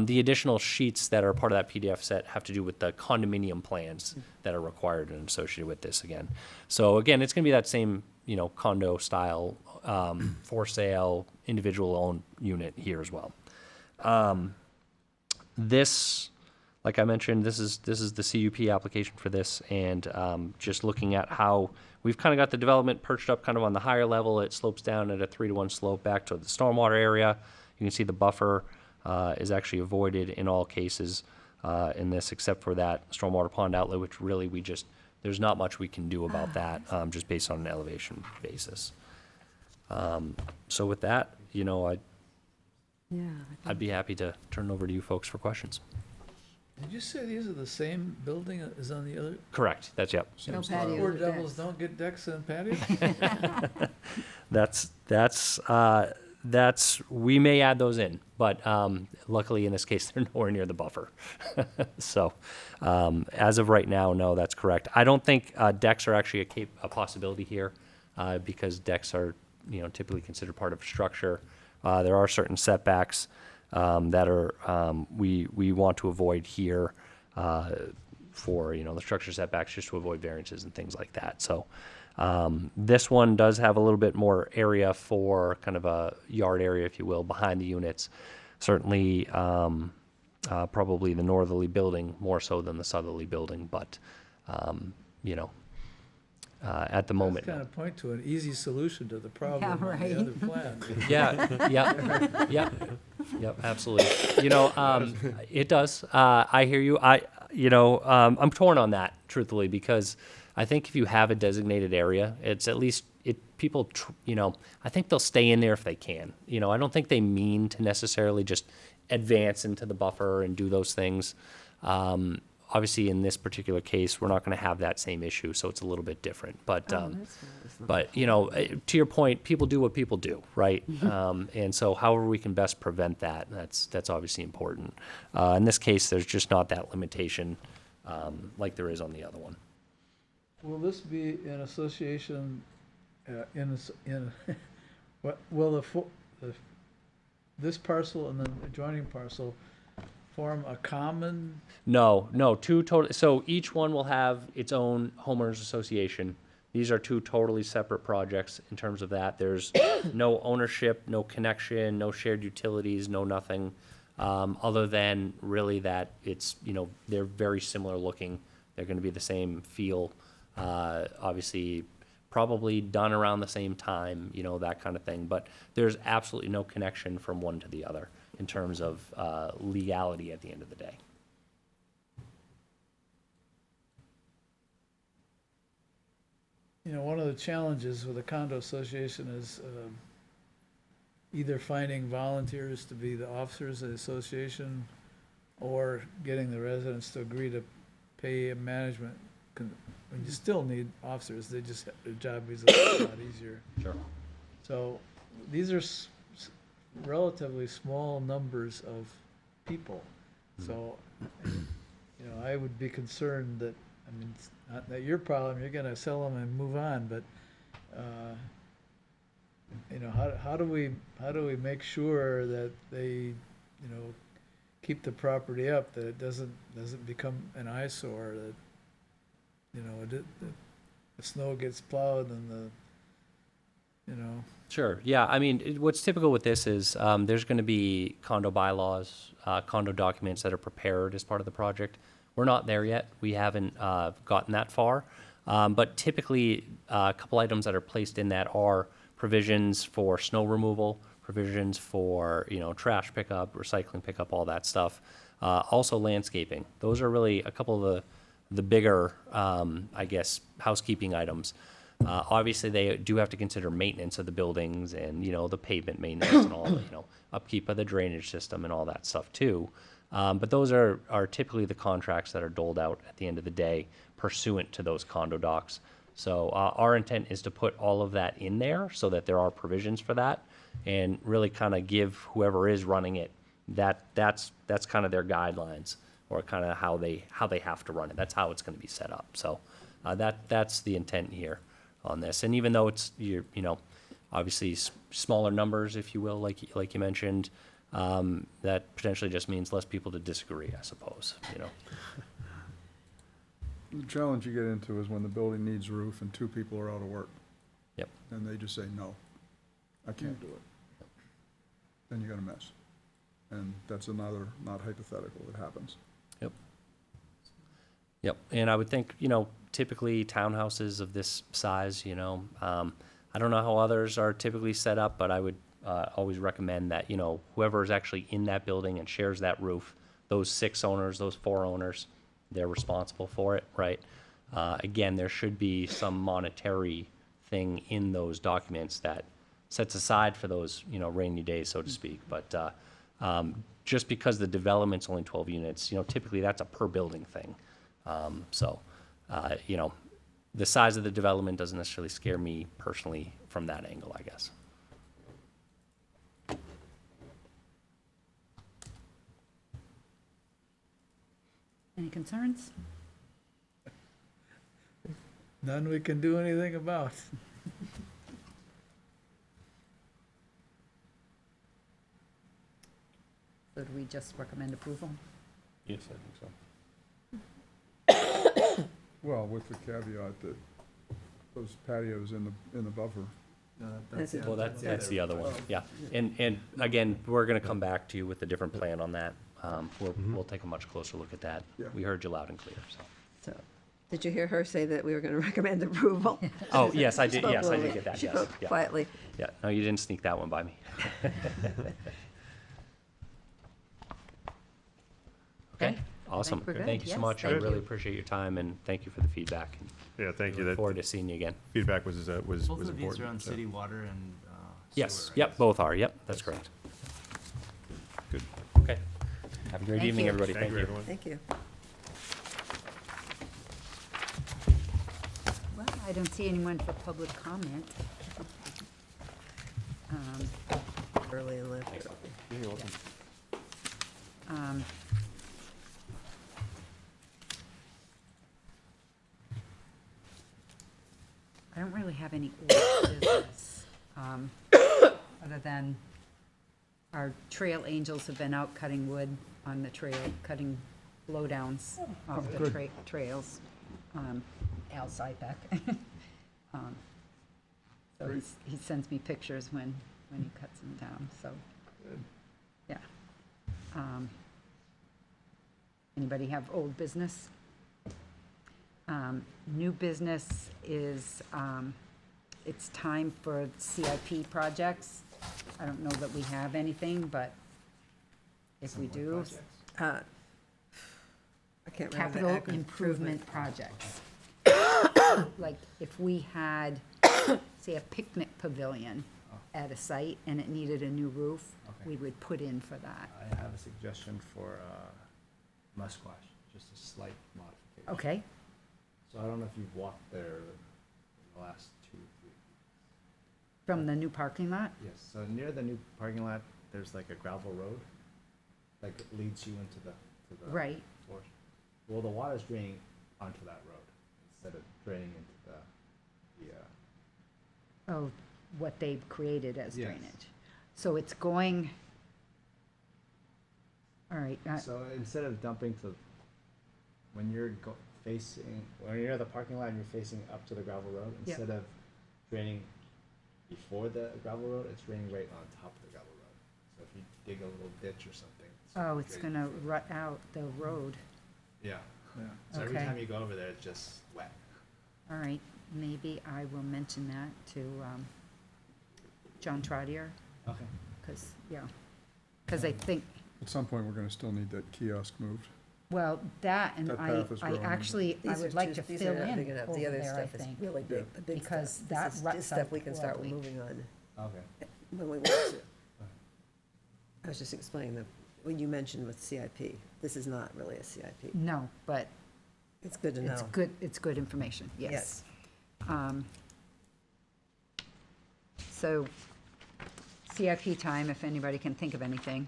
L: The additional sheets that are part of that PDF set have to do with the condominium plans that are required and associated with this again. So again, it's going to be that same, condo style, for sale, individual owned unit here as well. This, like I mentioned, this is the CUP application for this, and just looking at how we've kind of got the development perched up kind of on the higher level. It slopes down at a 3-to-1 slope back to the stormwater area. You can see the buffer is actually avoided in all cases. in this, except for that stormwater pond outlet, which really there's not much we can do about that, just based on an elevation basis. So with that, I'd be happy to turn it over to you folks for questions.
D: Did you say these are the same building as on the other?
L: Correct, yep.
B: No
D: Poor
B: patios or
D: devils
B: decks.
D: don't get decks and patios?
L: We may add those in, but luckily in this case, they're nowhere near the buffer. So as of right now, no, that's correct. I don't think decks are actually a possibility here because decks are, typically considered part of a structure. There are certain setbacks that are we want to avoid here for the structure setbacks, just to avoid variances and things like that. So this one does have a little bit more area for kind of a yard area, if you will, behind the units. Certainly, probably the northerly building more so than the southerly building, but at the moment.
D: Kind of point to an easy solution to the problem
A: Yeah,
D: on the
A: right.
D: other plan.
L: Yep, absolutely. It does. I hear you. I'm torn on that, truthfully, because I think if you have a designated area, it's at least people. I think they'll stay in there if they can. I don't think they mean to necessarily just advance into the buffer and do those things. Obviously, in this particular case, we're not going to have that same issue, so it's a little bit different. But to your point, people do what people do, right? And so, however we can best prevent that, that's obviously important. In this case, there's just not that limitation like there is on the other one.
D: Will this be in association, will this parcel and the adjoining parcel form a common?
L: No, two total. So each one will have its own homeowners association. These are two totally separate projects in terms of that. There's no ownership, no connection, no shared utilities, no nothing, other than really that it's, they're very similar looking. They're going to be the same feel. Obviously, probably done around the same time, that kind of thing. But there's absolutely no connection from one to the other in terms of legality at the end of the day.
D: One of the challenges with a condo association is either finding volunteers to be the officers of the association or getting the residents to agree to pay a management. You still need officers, their job is a lot easier.
L: Sure.
D: So these are relatively small numbers of people. So, I would be concerned that, it's not that your problem, you're gonna sell them and move on, but, how do we make sure that they, keep the property up, that it doesn't become an eyesore, that, the snow gets plowed and
L: Sure. Yeah. What's typical with this is there's going to be condo bylaws, condo documents that are prepared as part of the project. We're not there yet. We haven't gotten that far. But typically, a couple items that are placed in that are provisions for snow removal, provisions for trash pickup, recycling pickup, all that stuff. Also landscaping. Those are really a couple of the bigger, housekeeping items. Obviously, they do have to consider maintenance of the buildings and, the pavement maintenance and all, upkeep of the drainage system and all that stuff too. But those are typically the contracts that are doled out at the end of the day pursuant to those condo docs. So our intent is to put all of that in there so that there are provisions for that and really kind of give whoever is running it that's kind of their guidelines or kind of how they have to run it. That's how it's going to be set up. So that's the intent here on this. And even though it's obviously smaller numbers, if you will, like you mentioned, that potentially just means less people to disagree, I suppose.
J: The challenge you get into is when the building needs roof and two people are out of work.
L: Yep.
J: And they just say, no, I can't do it. Then you got a mess. And that's another, not hypothetical, it happens.
L: Yep, and I would think, typically townhouses of this size, I don't know how others are typically set up, but I would always recommend that, whoever is actually in that building and shares that roof those 6 owners, those 4 owners, they're responsible for it, right? Again, there should be some monetary thing in those documents that sets aside for those, rainy days, so to speak. But just because the development's only 12 units, typically that's a per building thing. So, the size of the development doesn't necessarily scare me personally from that angle, I guess.
A: Any concerns?
D: None we can do anything about.
A: So do we just recommend approval?
E: Yes, I think so.
J: Well, with the caveat that those patios in the buffer.
L: Well, that's the other one, yeah. And again, we're gonna come back to you with a different plan on that. We'll take a much closer look at that.
J: Yeah.
L: We heard you loud and clear, so.
B: So, did you hear her say that we were gonna recommend approval?
L: Oh, yes, I did,
B: Spoke
L: yes, I
B: a
L: did
B: little-
L: get that,
B: She
L: yes,
B: spoke
L: yeah.
B: quietly.
L: Yeah, no, you didn't sneak that one by me. Okay,
A: Okay.
L: awesome.
A: we're good.
L: Thank you so
A: Yes,
L: much. I
A: thank
L: really
A: you.
L: appreciate your time, and thank you for the feedback. And
M: Yeah, thank
L: we
M: you.
L: Look
M: That
L: forward to seeing you again.
M: feedback was
H: Both
M: important.
H: of these are on
M: so.
H: city water and
L: Yes,
H: sewer,
L: yep,
H: right?
L: both are, yep, that's correct.
M: Good.
L: Okay. Have a great
A: Thank
L: evening,
A: you.
L: everybody.
M: Thank you, everyone.
B: Thank you.
A: Well, I don't see anyone for public comment.
B: Early and late.
M: You're welcome.
A: Um, I don't really have any old business, other than our trail angels have been out cutting wood on the trail, cutting blowdowns off the trails. Al Sypek. So he sends me pictures when he cuts them down, so, yeah. Anybody have old business? New business is, it's time for CIP projects. I don't know that we have anything, but if we do,
B: I can't remember. the
A: capital
B: acronym.
A: improvement projects. Like if we had, say, a picnic pavilion at a site and it needed a new roof,
H: Okay.
A: we would put in for that.
H: I have a suggestion for Musquash, just a slight modification.
A: Okay,
H: So I don't know if you've walked there in the last 2 weeks.
A: from the new parking lot?
H: Yes, so near the new parking lot, there's like a gravel road, like it leads you into the
A: Right.
H: forest. Well, the water's draining onto that road instead of draining into the
A: Oh, what they've created as
H: Yes.
A: drainage. So it's going, all right,
H: So instead of dumping to, when you're when you're at the parking lot and you're facing up to the gravel road,
A: Yep.
H: instead of draining before the gravel road, it's draining right on top of the gravel road. So if you dig a little ditch or something.
A: oh, it's
H: draining
A: gonna
H: through.
A: rut out the road.
H: Yeah.
J: Yeah.
H: So every
A: Okay.
H: time you go over there, it's just wet.
A: All right, maybe I will mention that to John Trottier,
H: Okay.
A: because, because I think,
J: At some point, we're gonna still need that kiosk moved.
A: well, that, and
J: That
A: I
J: path is growing.
A: actually, I
B: These
A: would
B: are
A: like
B: too-
A: to
B: these
A: fill
B: are not big
A: in
B: enough.
A: over
B: The other
A: there, I
B: stuff is
A: think.
B: really big, the big
A: Because
B: stuff.
A: that
B: This is
A: ruts
B: just stuff
A: out
B: we can start
A: horribly.
B: moving on
H: Okay.
B: when we want to. I was just explaining that, when you mentioned with CIP, this is not really a CIP.
A: No, but
B: It's good to know.
A: it's good information, yes.
B: Yes.
A: So CIP time, if anybody can think of anything.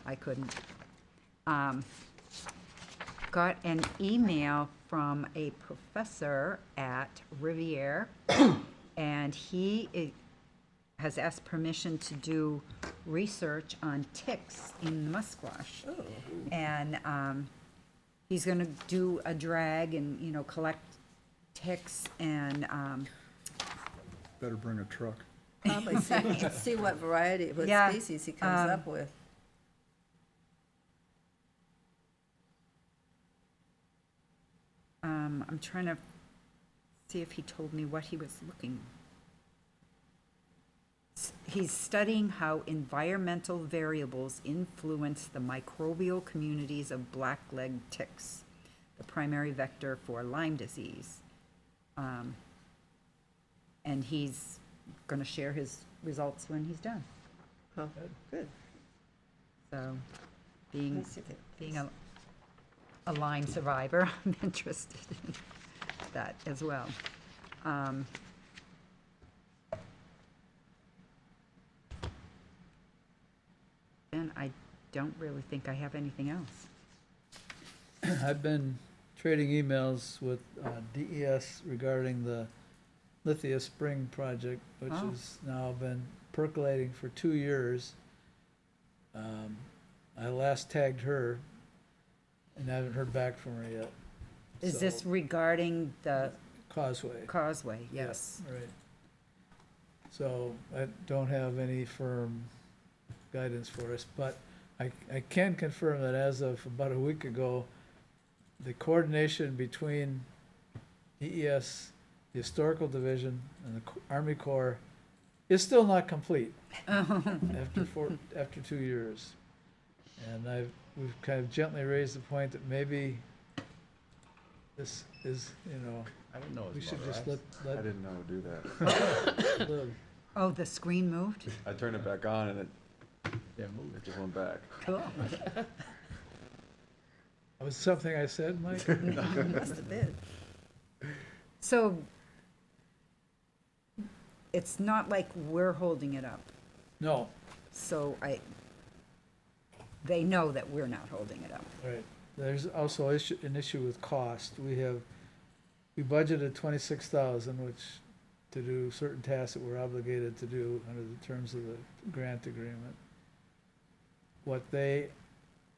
A: I couldn't. Got an email from a professor at Riviere, and he has asked permission to do research on ticks in Musquash.
B: Oh.
A: And he's gonna do a drag and, collect ticks and,
J: Better bring a truck.
B: Probably see what variety, what
A: Yeah,
B: species he comes up with.
A: I'm trying to see if he told me what he was looking. He's studying how environmental variables influence the microbial communities of blackleg ticks, the primary vector for Lyme disease. And he's going to share his results when he's done.
B: Oh, good.
A: So, being,
B: Let's see that.
A: being a Lyme survivor, I'm interested in that as well. And I don't really think I have anything else.
D: I've been trading emails with DES regarding the Lithia Spring project, which
A: Oh.
D: has now been percolating for 2 years. I last tagged her, and I haven't heard back from her yet.
A: Is this
D: So,
A: regarding the
D: Causeway?
A: causeway? Yes.
D: Right. So I don't have any firm guidance for us, but I can confirm that as of about a week ago, the coordination between DES, the Historical Division, and the Army Corps is still not complete after 2 years. And we've kind of gently raised the point that maybe this is,
M: I didn't know it
D: we
M: was
D: should just
M: motorized.
J: I
D: let
J: didn't know to do that.
D: live.
A: Oh, the screen moved?
J: I turned it back on and it
M: Yeah, move
J: it just went back.
A: Cool.
D: Was something I said, Mike?
B: Must have been.
A: So, it's not like we're holding it up.
D: No,
A: So they know that we're not holding it up.
D: right. There's also an issue with cost. We budgeted 26,000, which to do certain tasks that we're obligated to do under the terms of the grant agreement. What they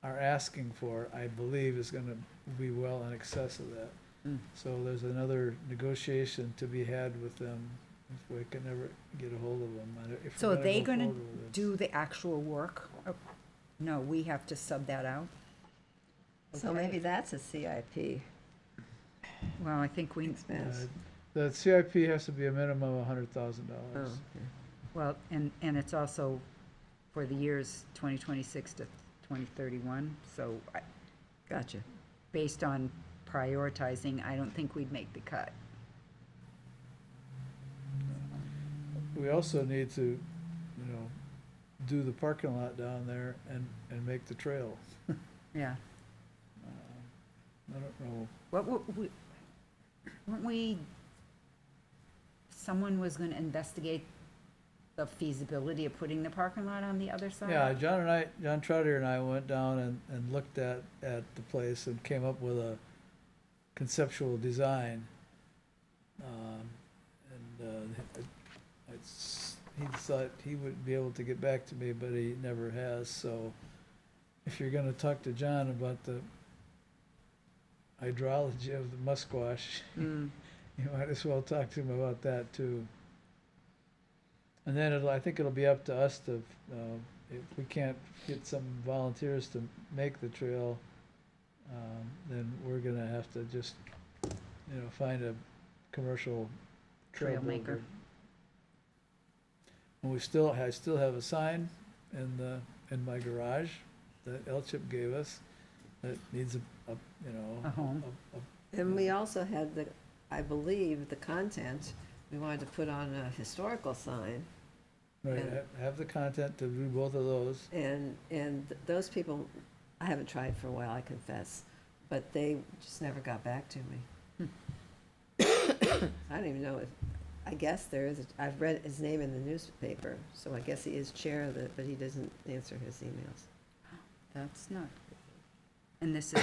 D: are asking for, I believe, is gonna be well in excess of that.
A: Mm.
D: So there's another negotiation to be had with them if we can ever get a hold of them. And if
A: So
D: we're
A: are they
D: go
A: gonna
D: forward with this.
A: do the actual work? Oh, no, we have to sub that out?
B: So
A: Okay.
B: maybe that's a CIP
A: Well, I think we,
B: expense.
D: The CIP has to be a minimum of $100,000.
B: Oh, okay.
A: well, and it's also for the years 2026 to 2031. So
B: Gotcha.
A: based on prioritizing, I don't think we'd make the cut.
D: We also need to, do the parking lot down there and make the trail.
A: Yeah.
D: I don't know.
A: Weren't we, someone was gonna investigate the feasibility of putting the parking lot on the other side?
D: Yeah, John Trotter and I went down and looked at the place and came up with a conceptual design. He thought he would be able to get back to me, but he never has, so if you're gonna talk to John about the hydrology of the musquash,
A: Mm.
D: you might as well talk to him about that too. And then I think it'll be up to us to, if we can't get some volunteers to make the trail, then we're gonna have to just, find a commercial trail
A: Trail maker.
D: builder. And I still have a sign in my garage that L-Chip gave us that needs
A: A home.
B: And we also had I believe, the content, we wanted to put on a historical sign.
D: Right, have the content to do both of those.
B: And those people, I haven't tried for a while, I confess, but they just never got back to me. I don't even know if, I guess there is, I've read his name in the newspaper, so I guess he is chair of it, but he doesn't answer his emails.
A: That's not, and this is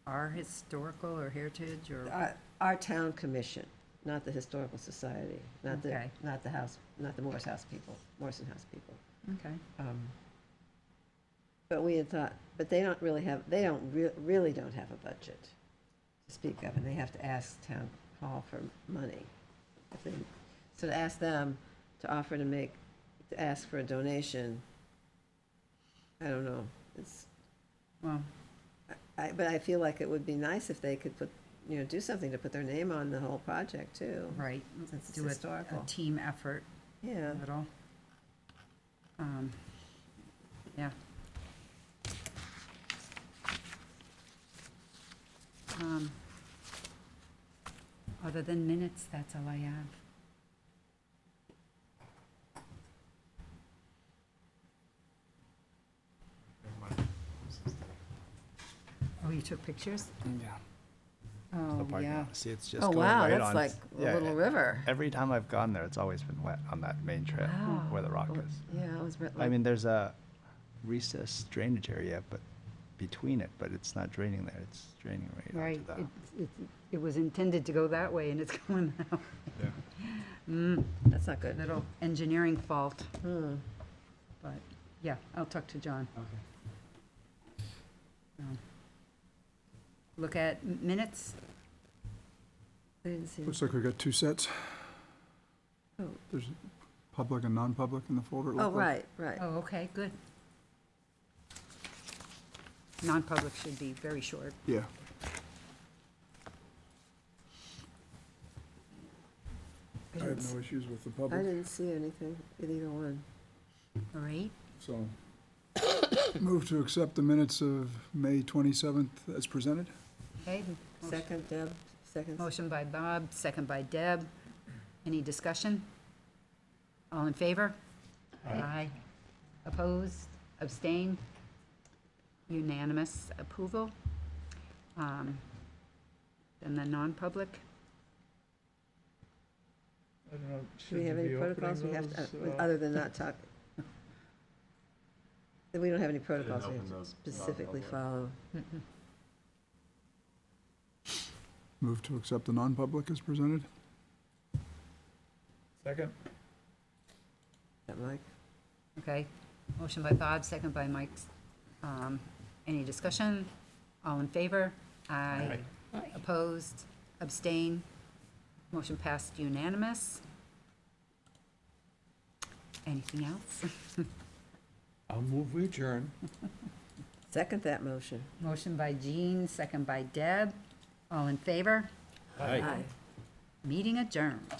A: our historical or heritage or?
B: Our town commission, not the Historical Society, not the
A: Okay.
B: Morrison House people.
A: Okay.
B: But we had thought, but they don't really have a budget to speak of, and they have to ask town hall for money. So to ask them to ask for a donation, I don't know,
A: Well,
B: but I feel like it would be nice if they could do something to put their name on the whole project too.
A: right,
B: Since it's
A: do a
B: historical.
A: team effort,
B: Yeah,
A: a little. Yeah. Other than minutes, that's all I have. Oh, you took pictures?
H: Yeah.
A: Oh, yeah.
H: See, it's just
B: Oh,
H: going
B: wow,
H: right
B: that's
H: on.
B: like a little river.
H: Every time I've gone there, it's always been wet on that main trail
B: Wow.
H: where the rock is.
B: Yeah, it was
H: I mean, there's a recessed drainage area, but between it, but it's not draining there. It's draining right
A: Right,
H: onto that.
A: it was intended to go that way, and it's going that way.
B: that's not good.
A: Little engineering fault,
B: Hmm.
A: but, yeah, I'll talk to John.
H: Okay.
A: Look at minutes.
B: I didn't see
J: Looks like we got two sets.
B: Oh.
J: There's public and non-public in the folder. it
B: Oh,
J: looked like.
B: right, right.
A: Oh, okay, good. Non-public should be very short.
J: Yeah. I have no issues with the
B: I
J: public,
B: didn't see anything in either one.
A: All right,
J: so. Move to accept the minutes of May 27th as presented.
A: okay.
B: Second, Deb, seconds.
A: Motion by Bob, second by Deb. Any discussion? All in favor? Aye. Opposed? Abstained? Unanimous approval. Then the non-public.
D: I don't know,
B: Do
D: should
B: we have
D: you
B: any
D: be
B: protocols we
D: opening
B: have,
D: those?
B: other than not talk? We don't have any protocols we have to specifically follow.
J: Move to accept the non-public as presented.
D: Second?
B: Is that Mike?
A: Okay. Motion by Bob, second by Mike. Any discussion? All in favor? Aye.
K: Aye.
A: Opposed? Abstained? Motion passed unanimous. Anything else?
E: I'll move we adjourn.
B: Second that motion.
A: Motion by Jean, second by Deb. All in favor?
B: Aye.
A: Meeting adjourned.